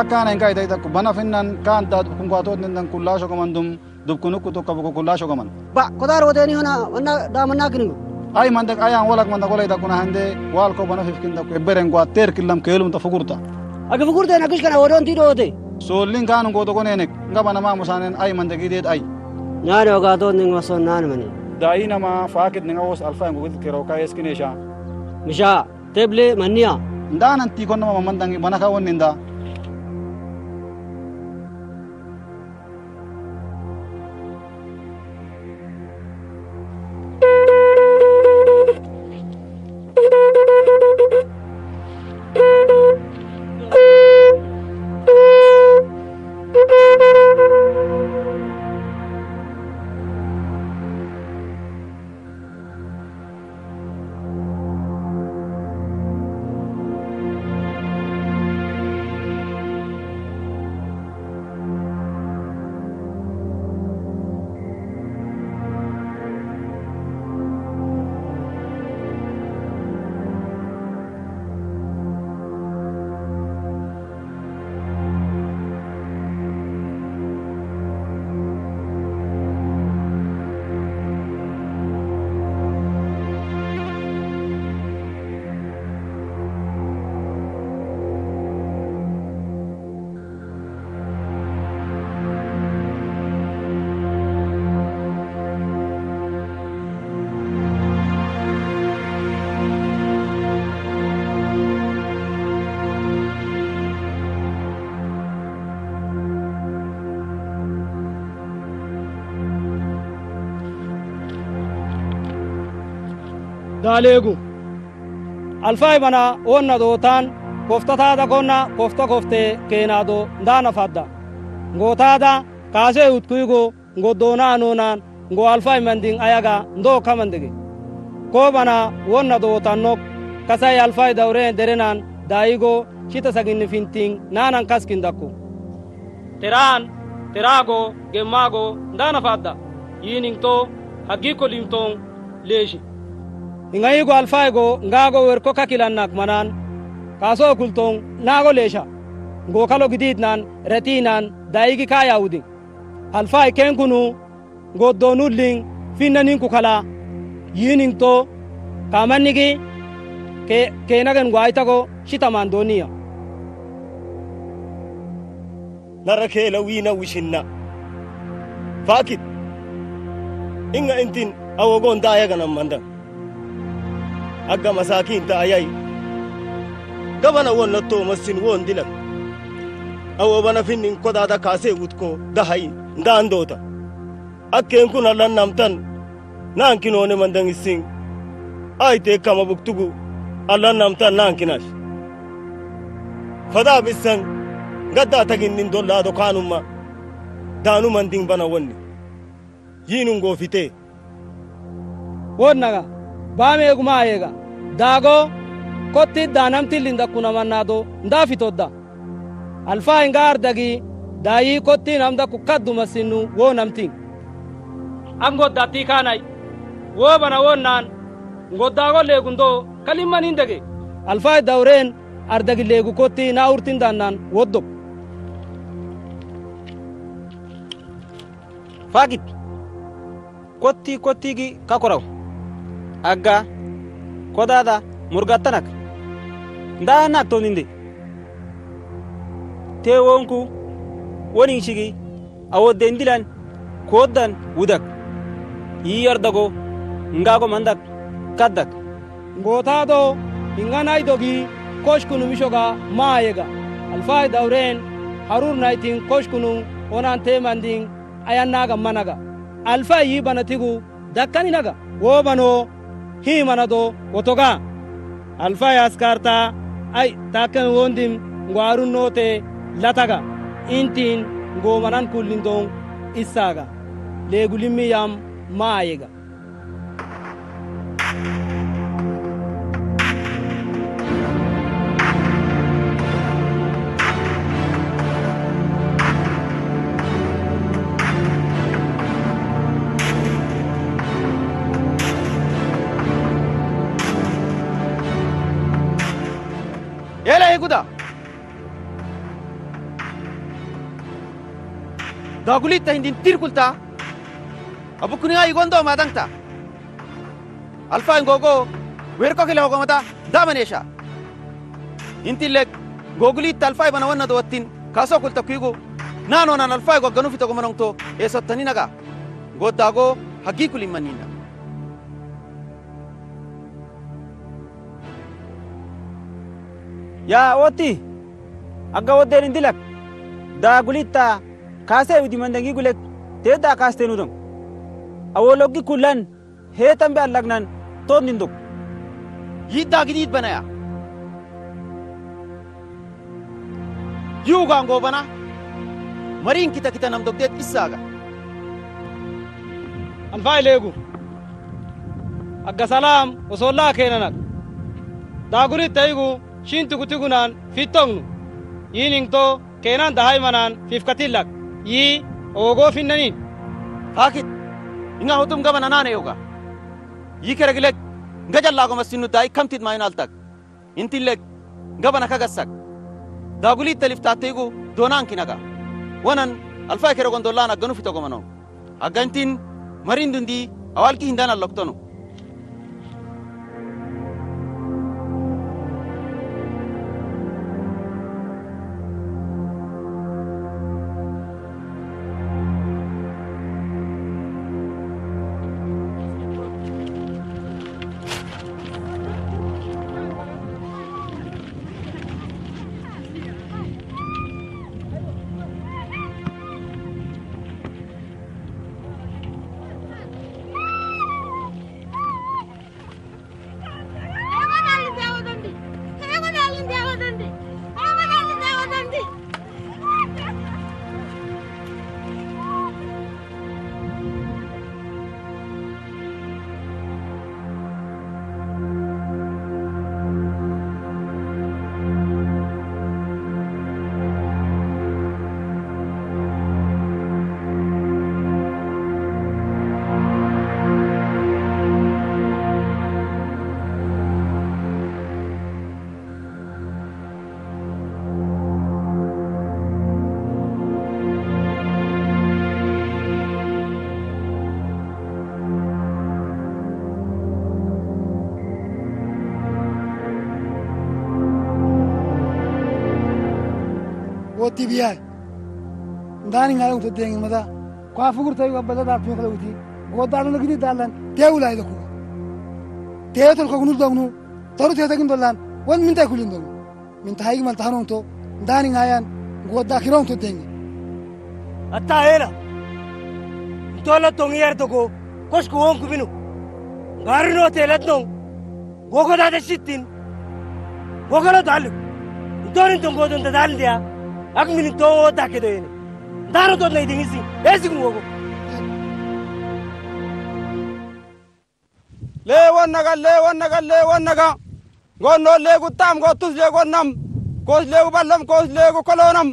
akana enkai dayta ku bana finnan kan ta kun ko to nindan kullasho komandum dubkunu ku to ka ko kullasho koman ba kodar wodeni hona wanna da manna kinu ay mandak ayan walak manda golay ta kuna hande wal ko bana fifkin da ku beren ko ter killam kelum ta fugurta aga fugurta na kishkana wodon ti dote so lingan go to gonenek ngabana ma musanen ay mandagi det ay ناني وقاتو نينغ مسون نان مني داينا ما فاكد نغوس الفا قلت كيروكا يسكنيشا مشا تبلي منيا ndana anti kono ma mandangi manaka woninda داليغو الفاي بنا ونا دوتان كفتتا دا كنا كفتا كفته كينادو دانا فدا غوتادا كاسه وتكويغو غودونا نونان غو الفاي مندين اياغا ندو كمندگي كو بنا ونا دوتان نوك كاساي الفاي دورين درنان دايغو شيتا ساغين فينتين نانان كاسكين داكو تيران تيراغو گماغو دانا فدا يينين تو حقيقو ليمتون ليشي ingaigo alfaigo ngago werko kakilannak manan kaso kultong nago lesha go kalo gidid nan retinan daigi kaya udi alfai kenkunu go donulling finnanin ku kala yining to kamannigi ke nagan gwaitago shitaman doniya narake lawina wishinna fakit inga intin awogon dayaga nan mandan aga masakin ta ayai gabana wonna to masin won dilan awo bana finnin koda da kase wutko da hay ndandota akken kuna lan namtan nan kinone mandan isin ay te kama buktugu allan namtan nan kinash fada bisan gadda tagin dolla do kanumma danu mandin bana wonni yinun go fite wonnaga baame guma ayega dago kotti danam tilinda kuna manado ndafitodda alfa ingar dagi dayi kotti namda ku kaddu masinu wo namtin ango datti kanai wo bana wonnan ngodago legundo kalimmanin dage alfa dawren ardagi legu kotti na urtin dannan woddo fagit kotti gi kakoraw agga kodada murgatanak ndanak to ninde te wonku wonin shigi awodde ndilan kodan wudak yiyardago ngago mandak kaddak ngotado inganay dogi koshkunu mishoga maayega alfay dawren harur naitin koshkunu onan temandin ayannaga managa alfay yibanatigu dakkaninaga wobano hi manado otoga alfay askarta ay taken wondim ngwarun note lataga intin ngomanan kullindong isaga legulimi yam maayega yela iguda dagulita hindin tirkulta abukuniga igondo madangta alfa ngogo werko kile hogomata damanesha intilek gogulita alfa bana wanna do wattin kaso kulta kuigo nano nan alfa go ganu fito gomanongto esottaninaga goddago haggi kulin manina ya oti aga wodden indilak da gulitta kase udi mandangi gulek te da kaste nudum awologi kulan he tambe allagnan to ninduk yidda gidid banaya yuga ngo bana marin kita kita nam dogdet isaga alfai legu agga salam usolla kenanak daguli taygu shintu kutigunan fitongnu yining to kenan dahay manan fifkatillak yi ogo finnanin akit inga hutum gabana nane yoga yikeragilek ngajallago masinu dai kamtit mainaltak intilek gabana kagassak daguli taliftategu donan kinaga wanan alfa kero gondolana ganu fito gomano agantin marindundi awalki hindana loktono woti biyai ndani ngalo to dengi mada kwa fugur tayi wabada da fi kala uti godalu na gidi dalan teula ida ku teetul ko gunu dognu toru teeta gin dolan won min tay kulin dognu min tayi man tanon to ndani ngayan goda kiron to dengi atta hela tola tongiyar to ko kosh ko on kubinu garno telat non gogoda da sittin gogolo dalu dorin to godon da dal dia ak min to ta ke doyene daro to nay dingisi esi ngogo le wonnaga gonno le gutam go tus le gonnam kos le ballam kos le go kolonam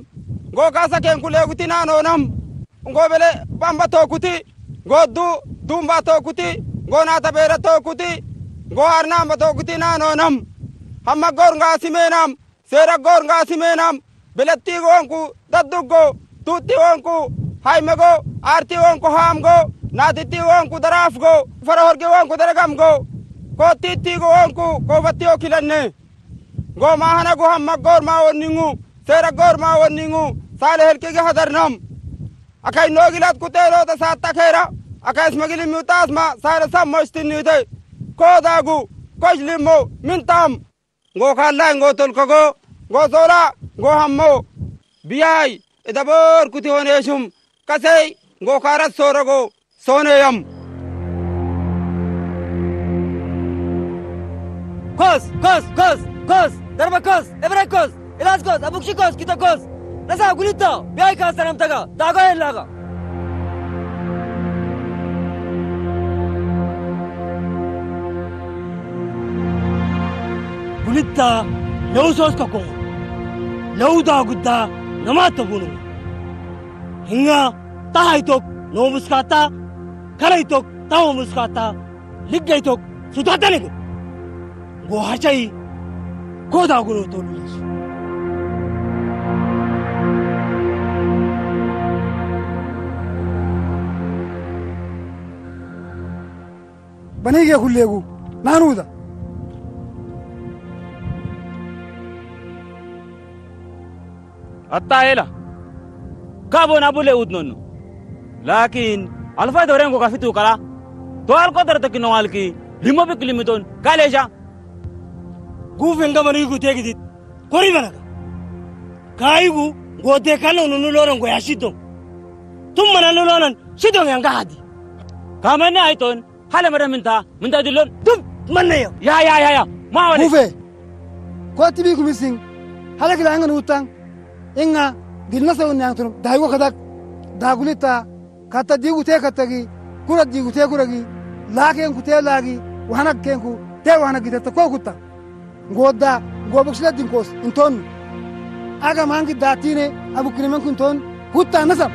go kasa ken ku le gutinano nam go bele bamba to kuti go dumba to kuti go nata bera to kuti go arna ma to kutinano nam hamma gor nga simenam sera gor nga simenam belatti gonku daddugo tutti wonku haymago arti wonku hamgo naditi wonku darafgo farahorge wonku daragamgo ko titti go wonku ko batti o kilanne go mahana go hamma gor ma wonningu sera gor ma wonningu sale helke ge hadarnam akay nogilat kutelo ta satta khera akay smagili mutasma sare sammoistinite ko dagu kojlimo mintam go khalla go tolkogo go sola go hammo biyai edabor kuti honeshum kasey go karat sorogo soneyam kos darba kos ebra kos ilas kos abukshi kos kita kos nasa gulita biyai ka sanam taga daga elaga gulita law sos ka ko law da gudda namata bunu hinga tahaitok no muskata karaitok taw muskata liggaitok sudata ne go hachai ko da gulu to lulis banige kullegu nanuda atta hela kabo na bule udnonu lakin alfa dore ngo kafitu kala to al qadar takino alki limo bi kilimitun kaleja gufen gamani ku tegidit kori banaga kaigu gode kala nunu loran go yashito tumana loran shidon yanga hadi kamane aiton hala mara minta dilon tum manne ya ma wale gufe ko tibi ku mising hala kila anga utang inga dilna sa unyang tunum daigo kadak dagulita kata digu te katagi kura digu te kuragi laken ku te lagi wahanak kenku te wahanak gita ko kutta ngoda gobuksla dinkos inton aga mangi datine abu krimen kunton hutta nasab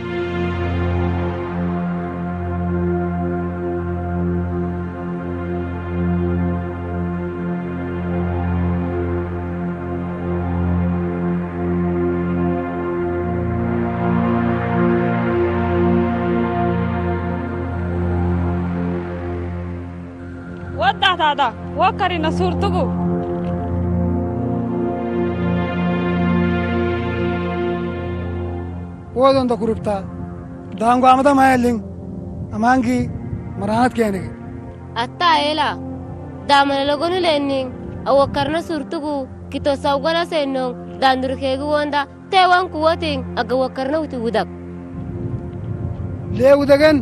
هذا وكرنا صورتكو ودون دكوربتا دانغو امدا مايلين امانغي مرانات كيني اتا ايلا دامن لغون لينين او كرنا صورتكو كيتو ساوغنا سينو داندر كيغو وندا تيوان كوتين اغا وكرنا وتي ودك ليه ودغن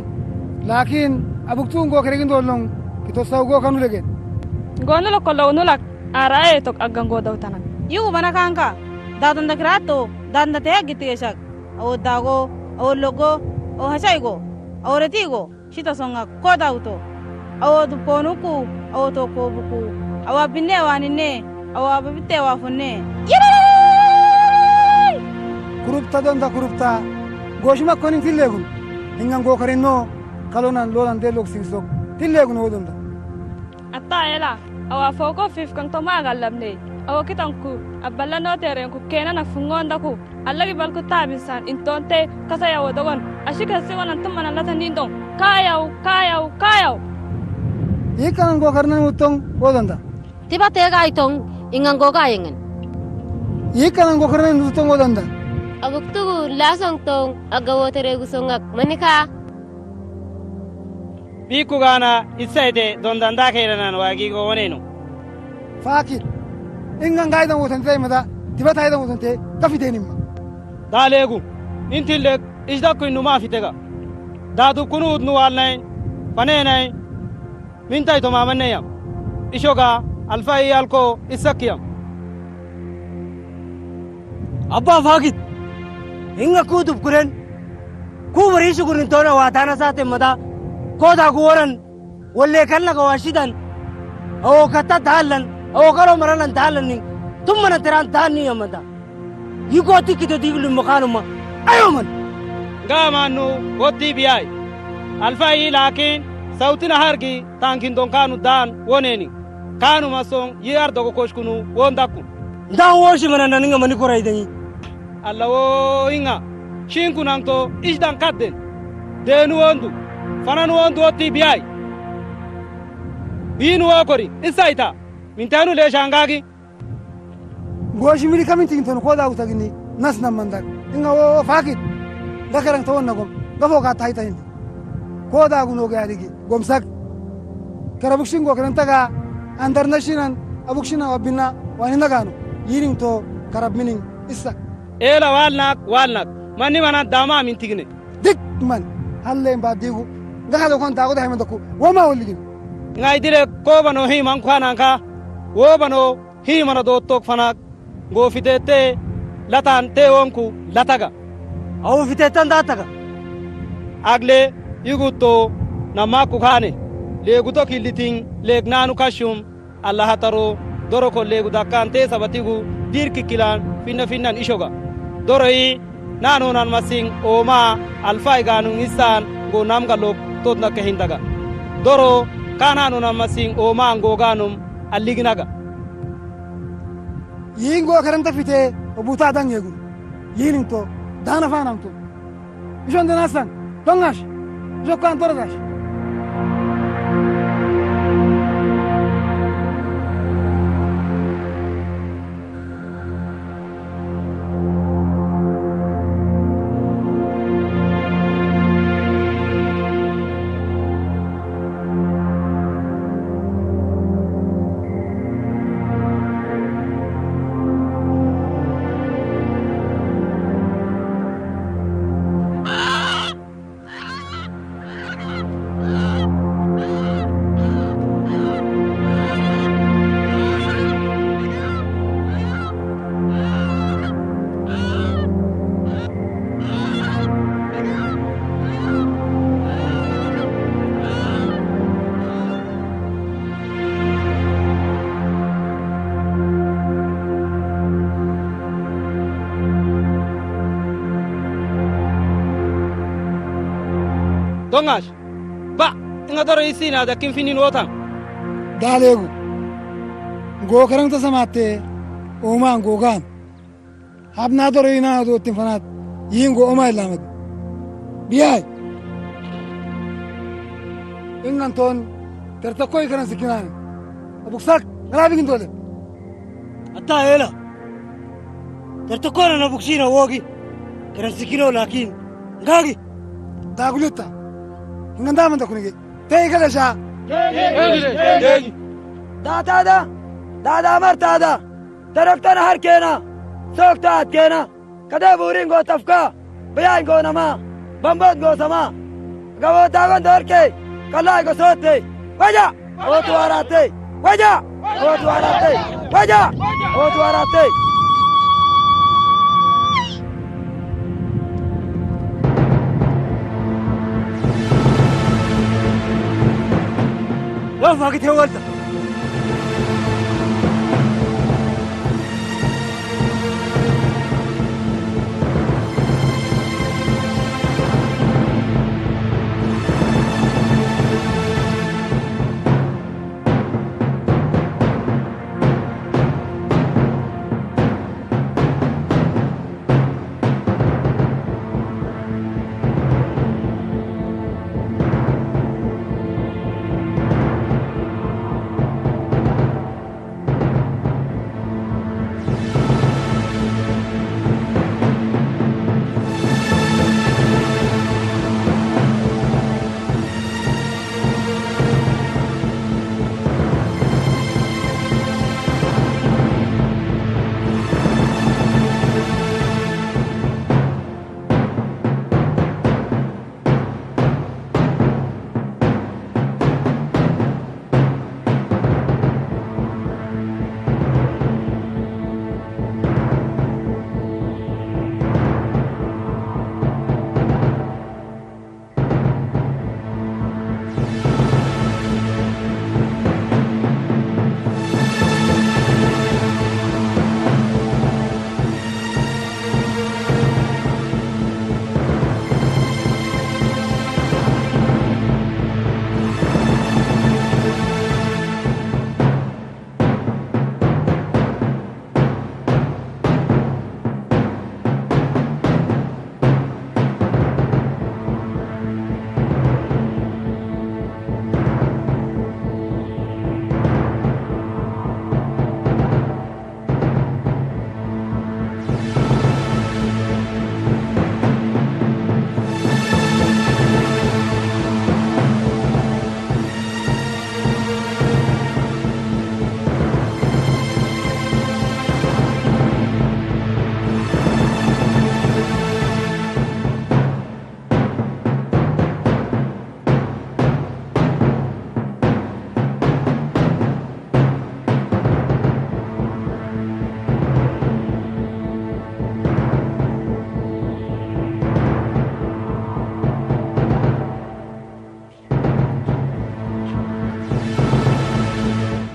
لكن ابوكتون غو كريغن دولون كيتو ساوغو كانو لغن غونو لو كلو نولك اراي توك اغانغو دوتانا يو بنا كانكا دادن دكراتو دادن تيا گيتيشك او داغو او لوغو او هشايغو او رتيغو شيتا سونغا كوداوتو او دبونوكو او توكوبوكو او بيني وانيني او بيتي وافني كروبتا دوندا كروبتا غوشما كونين تيليغون انغان غو كرينو كالونان لولان ديلوك سينسوك تيليغون ودوندا اتا يلا او فوكو فيف كنتو ما غلبني او كيتانكو ابلا نو تيرنكو كينا نفنغوندكو allagi balku tabisan intonte kasaya wodogon ashika siwan antumana latandindon kayaw ikan go karnan utong wodanda tiba tega itong ingan go gayengen ikan go karnan utong wodanda abuktugu lasong tong agawotere gusongak manika biku gana isaide dondanda kairan wagi go woneno fakir ingan gaidan wotante mada tiba taidan wotante kafitenimma dalegu intilek isdakku inu ma fitega dadu kunud nu walnay panenay mintay to mamanayam ishoga alfai alko isakiyam abba fagit inga kutub kuren ku bari shugurin tona watana sate mada koda guwaran walle kallaga washidan aw katta dalan aw karo maranan dalan ni tumana tiran dani amada يقول كده تيجي المكانما أيومن قامانو ودي بياي الفاي لكن صوتنا هرجي تانكين دون كانوا دان ونيني كانوا مسون ياردو كوشكونو وندكو دان وش من أنا نيجا مني كوراي دني الله وينغا شينكو نانتو إيش دان كادن دينو وندو فنانو وندو ودي بياي بينو أكوري إسايتا من تانو ليش هنغاكي goshi mili kamin tin ton ko da uta gini nas nan mandak inga wo fakit dakaran to wonna gom gafo ka taita hin ko da guno ga digi gom sak karabukshin go kan taga international abukshin abinna wani nagano yirin to karab minin issa ela walnak mani mana dama min tigne dik man halle ba digu gaha do kon ta go da hemen doku wo ma wolli ngai dire ko bano hi man kwana ka wo bano hi mana do tok fanak go fitete latan te wonku lataga aw fitetan dataga agle yuguto namaku khane leguto kiliting legnanu kashum allah taro doro ko legu dakante sabatigu dirki kilan finnan ishoga doroi nanu nan masing oma alfai ganu isan go namga lok todna ke hindaga doro kananu nan masing oma go ganum alliginaga yingo karanta fite obuta dan yegu yinin to dana fanam to ishon danasan dongash jokan toradash دونغاش با إنغا دور يسينا دا كم فينين وطن داليغو غو كرنت سماتي وما غوغان habna doro ina do tinfanat yingo oma ilamed biyay inganton tertakoy kana sikinan abuksak nalabigin dole atta hela tertakona na buksina wogi kana sikino lakin ngagi dagulita ingandama ndakunige teigala sha da martada taraktana harkena سوكتات كينا كده بورين غو تفكا بيان غو نما بمبات غو سما غو تاغن دوركي كلاي غو سوتي وجا اوتو اراتي وجا اوتو اراتي وجا اوتو اراتي لا فاكت هي ولد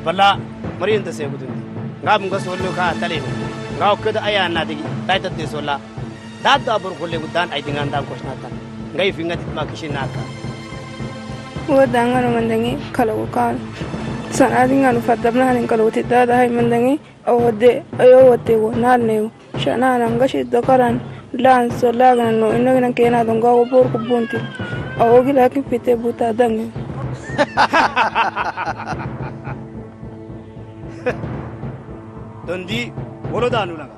بلا مريم تسيبودني غاب نغسولو كا تلين غاو كده ايا نادي تايت تسولا داد ابر كله بدان اي دينغان دام كوشناتا غاي فينغا تما كشيناكا ودانغانو مندنگي كلو كان سنادينغانو فدبنا هنن كلو تدادا هاي مندنگي اودي ايو ودي ونالنيو شانا نانغشي دكران لان سولاغنو انغنا كينا دونغو بوركو بونتي اوغي لاكي بيتي بوتا دانغي دندي ولدانو لغا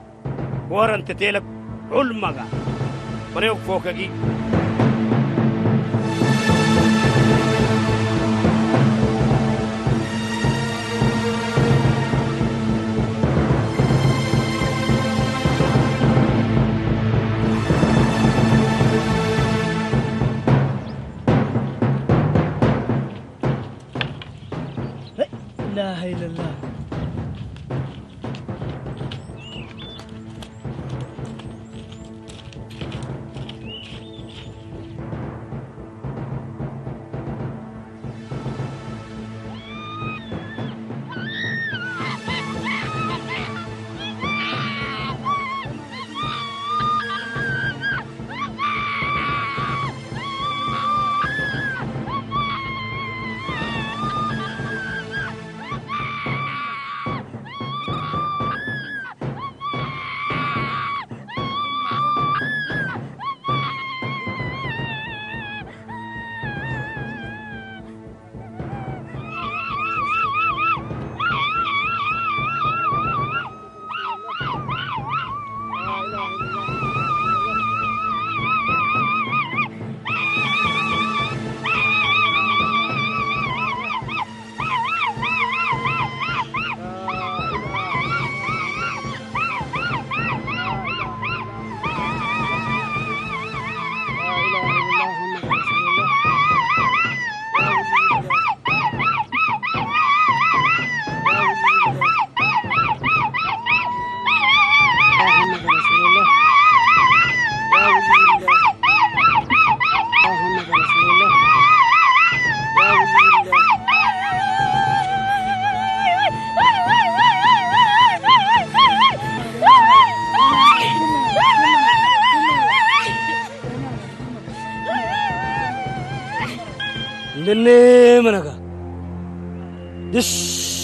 ورن تتيلك علمغا بريوك فوكغي لا اله الا الله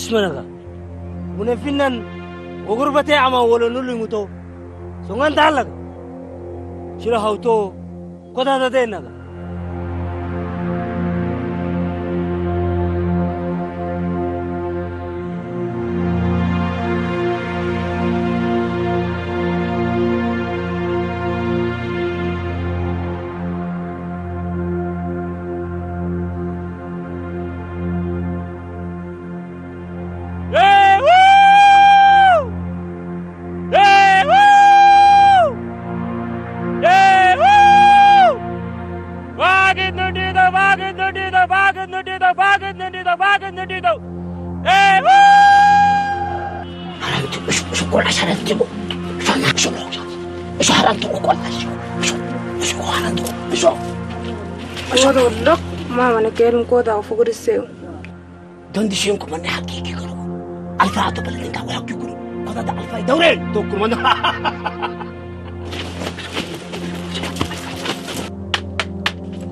اسمنا منفنن وغربتي عما ولا نولي متو سونغان تعلق شلا هاوتو كوتا تدينا Mama na kerum ko da fugur seu. Dondi shim ko man hakiki karo. Alfa to balen ka wala kikuru. Ko da alfa dawre to kurman.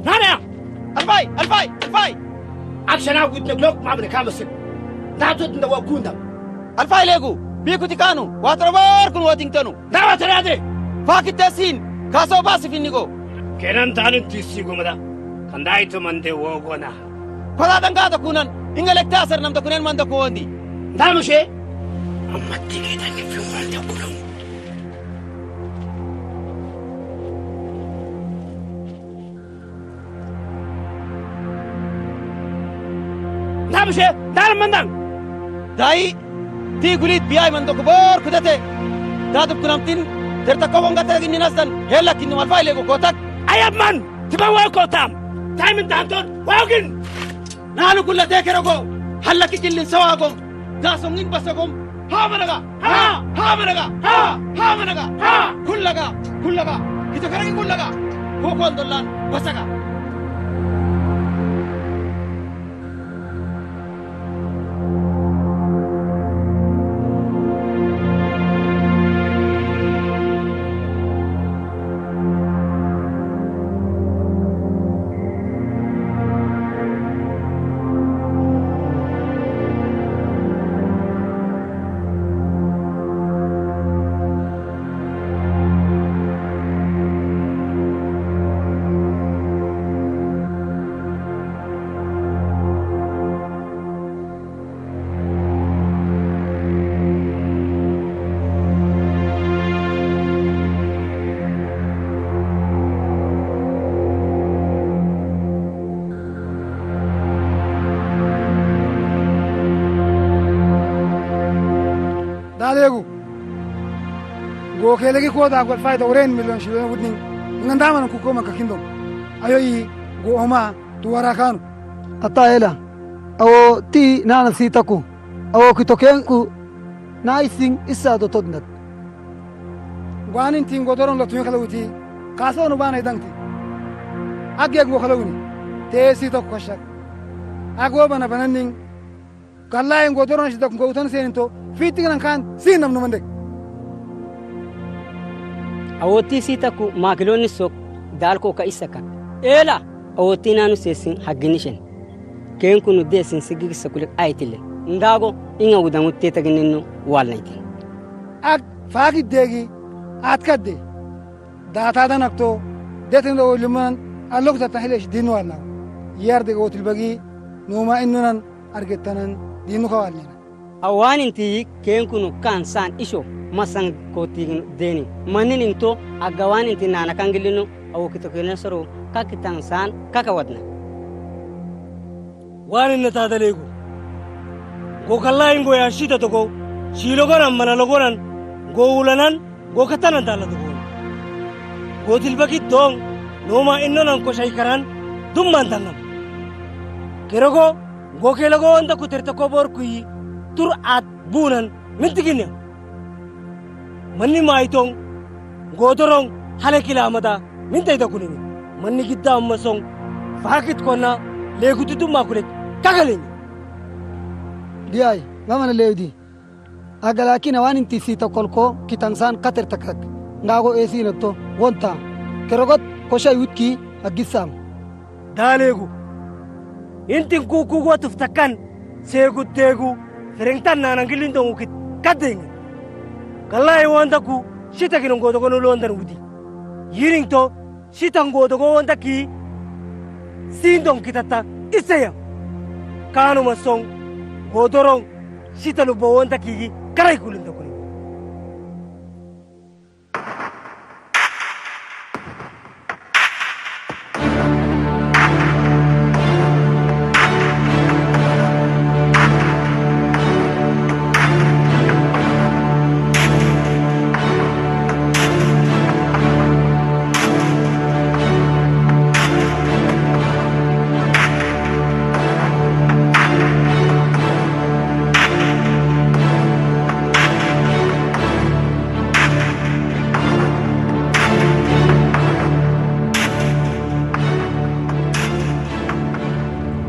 Nana! Alfai, alfai, alfai. Action out with the block ma bane kamasin. Da to da wa kunda. Alfai legu, bi ku tikanu, wa trabar kun wa tingtanu. Da wa tarade. Fakit tasin, kaso basi finnigo. Kenan tanun tisi gumada. Kandai to mande wogona. Kola dangada kunan, ingelek tasar nam da kunen manda ko wandi. Damushe? Amma tike da ni fi manda kunan. Damushe, dar mandang. Dai, ti gulit biay manda ko bor kudate. Daduk kunamtin, terta ko wonga tagin ninasdan, hela kinu alfai lego kotak. Ayab man, tiba wa kotam. Time in Danton, Wagon! Nalu kulla tekerago, hallaki killin sawagom, gasongin basagom, hamanaga, hamanaga, hamanaga, kullaga, kita karagi kullaga, kokon dollan, basaga. Dalegu go kelegi ko da gol fayda oren million shilo wudni ngandama nan ku ko maka kindo ayoyi go oma tu warakanu ataela awo ti nana sitaku awo kitokenku na ising isa do todnat gwanin tingo doron la tuyo kala wuti kaso no bana idangti agge go kala wuni te sitaku kashak ago bana bananing kallay go doron shi da ko utan sento fitigan kan sinam no mandek awoti sitaku makiloni sok dalko ka isaka ela awoti nanu sesin haginishen ken kunu desin sigig sakulik aitile ndago inga udangu tetaginno walnayti ak faagi degi atkadde data danakto detendo liman allok tatahlesh dinu wala yarde gotil bagi noma innunan argetanan dinu kawalina awaninti kenkunu kan san isho masang kotigin deni manin into agawaninti nana kangilino awokito kenesoro kakitan san kakawadna wanin na tadalego go kallain go yashita to go shilogonan manalogonan go ulanan go katanan dalado go go tilbaki dong noma innonan ko shaykaran dumman tangam kerogo go kelago onda kuterta ko bor kuyi tur at bunan mintiginya manni maitong godorong halekila amada mintay da kunini manni gidda ammasong fakit kona legututu makulet kagalin diay mamana lewdi agalakina waninti sita kolko kitansan kater takak ngago esino to wonta kerogot koshay witki agisam dalegu intin kuku go tuftakan segu tegu فرنتان نانا قلين دون وكت كدين كلا يواندكو شتا كنون قوتو كنو لوندن ودي يرينتو شتا قوتو كواندكي سيندون كتاتا إسيا كانوا مسون قوتورون شتا لبو واندكي كراي كولين دكوني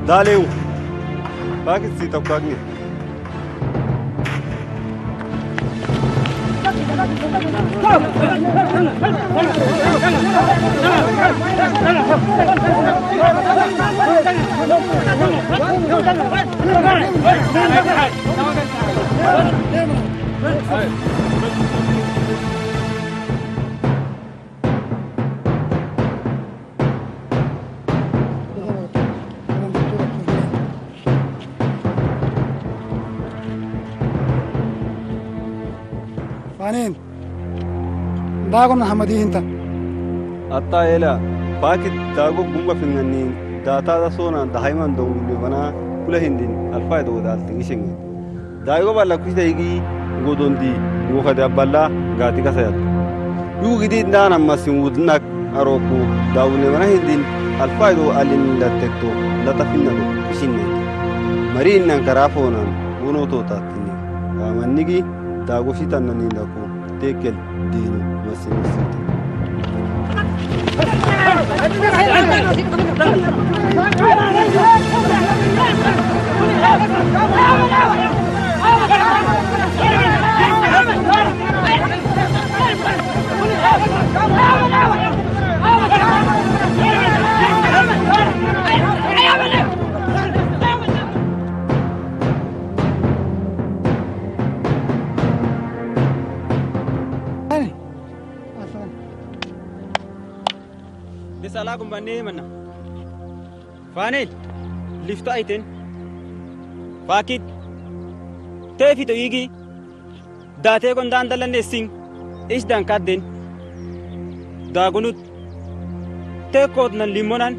داليو باكي سيتا كاغني فانين داغون محمدي انت اتا يلا باكي داغو بومبا فينغني داتا دا سونا دايمان دو بنا كله هندين الفايدو دال تيشين دايغو بالا كويتايغي غودوندي غوخدا بالا غاتي كاسيات يو غدي دانا ماسين ودنك اروكو داوني بنا هندين الفايدو الين لاتتو لا تفينا كوشيني مرين نكرافونا ونوتو تاتني امنيغي داغو شيتان نينداكو تيكل دينو مسين سيتي salakum banne manna fanel lifta aiten fakit tefi to yigi date kon dan dalane sing is dan kadden dagunut te kod nan limonan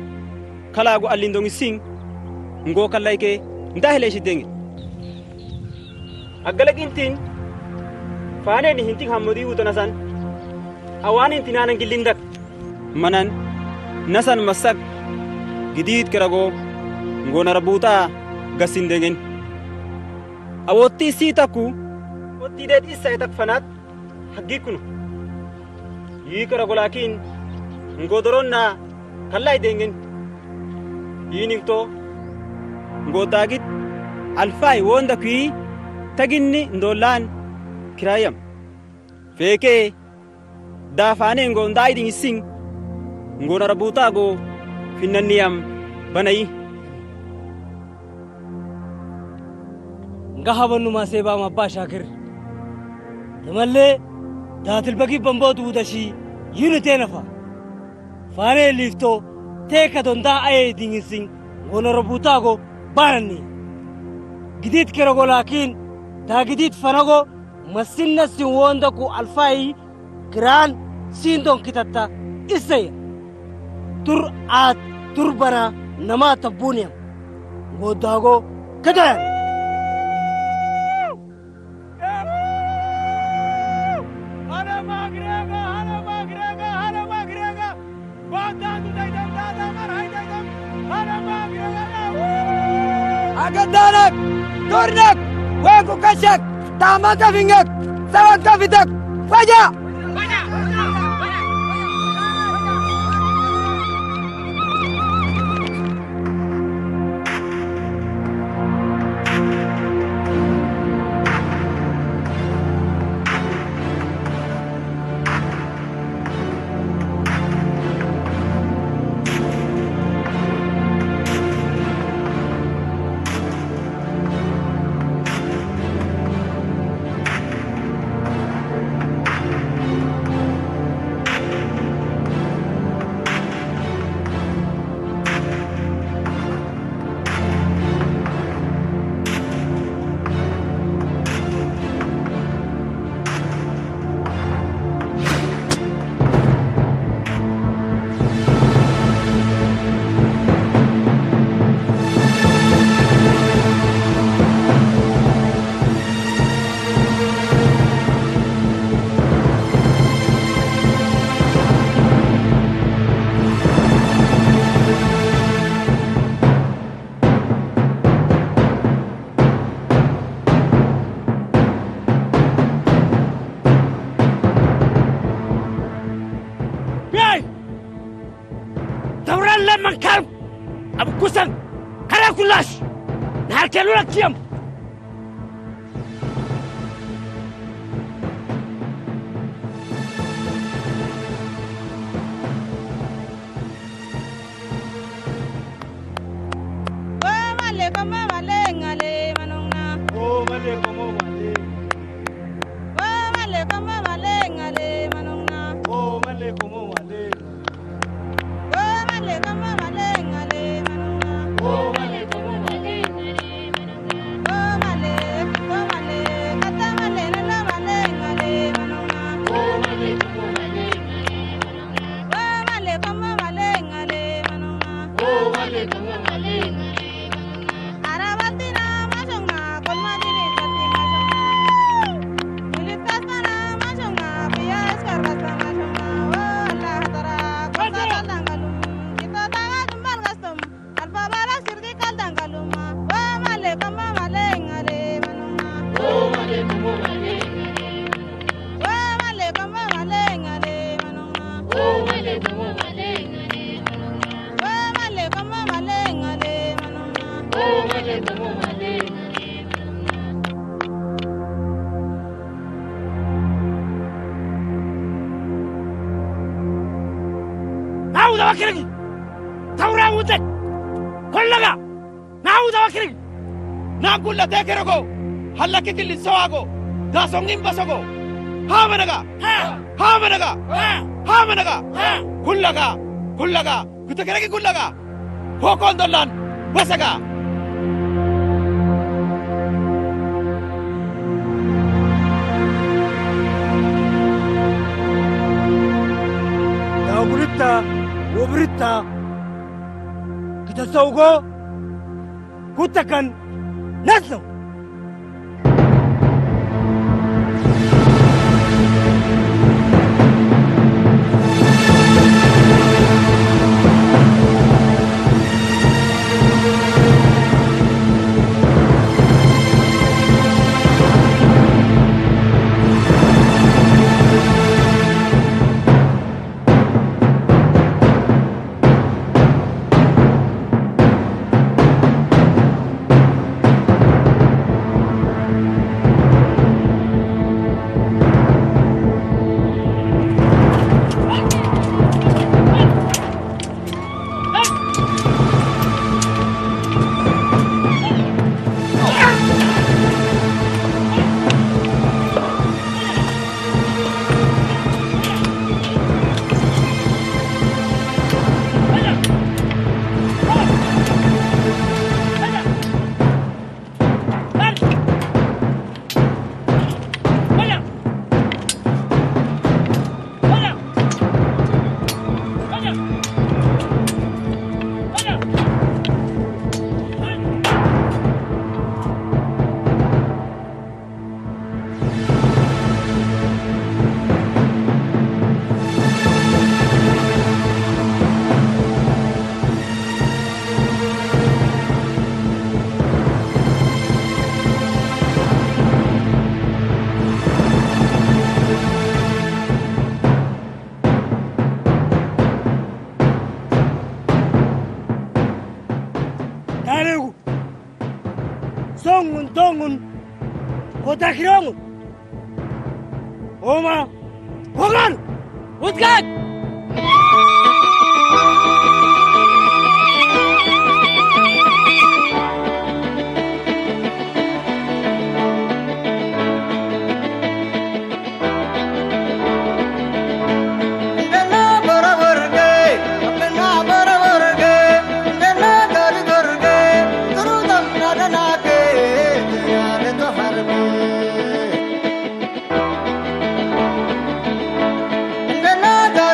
kala go allindong sing ngo kalayke ndahle shidenge agalagintin fanel ni hintik hamodi utonasan awanin tinanan gilindak manan nasan masak gidid kerago ngona rabuta gasindegen awoti sitaku woti det isaitak fanat hagikunu yi kerago lakin ngodoronna kallai dengen yiningto ngodagit alfai wonda ki taginni ndolan kirayam feke dafane ngondai ding sing ngona rabuta go finnaniyam banai ngahabanu maseba mabba shakir tamalle datil bagi bambotu udashi yunite nafa fane lifto teka donda ay dingising ngona rabuta go banani gidit kerago lakin da gidit fanago masinna sin wonda ku alfai gran sindon kitatta isaya tur at turbana nama tabuniam godago kadan hana magrega godan dai dam da mar hay dai dam hana magrega agadanak turnak waku kashak tamata fingak sawat kafitak faja كيم نعود وكرني تورا ودك كلها نعود وكرني نقول لا تكرهو هلا كل سواغو دا سونين بسوغو ها منغا كلها كتكرهي كلها هو كوندولان بسغا بريتا وبريتا كتسوقو كتكن نزلو وتكرموا هما وغان وتقاد Nada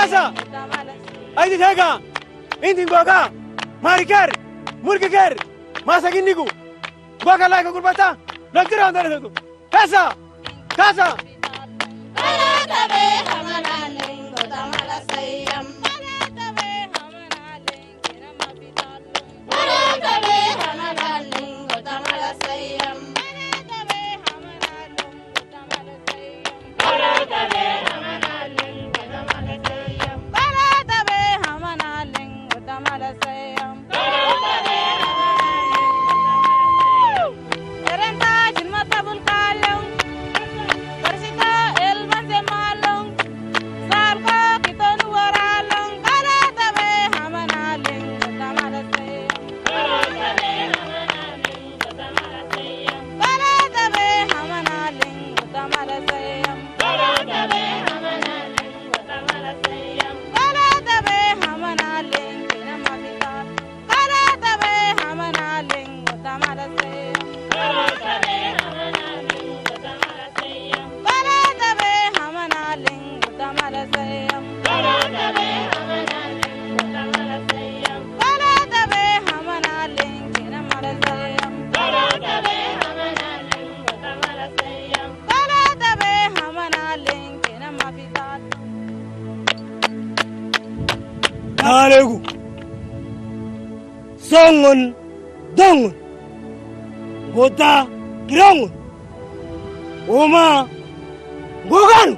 كاسا أيدي تاجا أنت غوغا ماريكر مرككر ما سكين نيكو غوغا لايك أقول بتا نقدر أندر هذا كاسا كاسا Alegu songon dongon gota kirangon oma goganu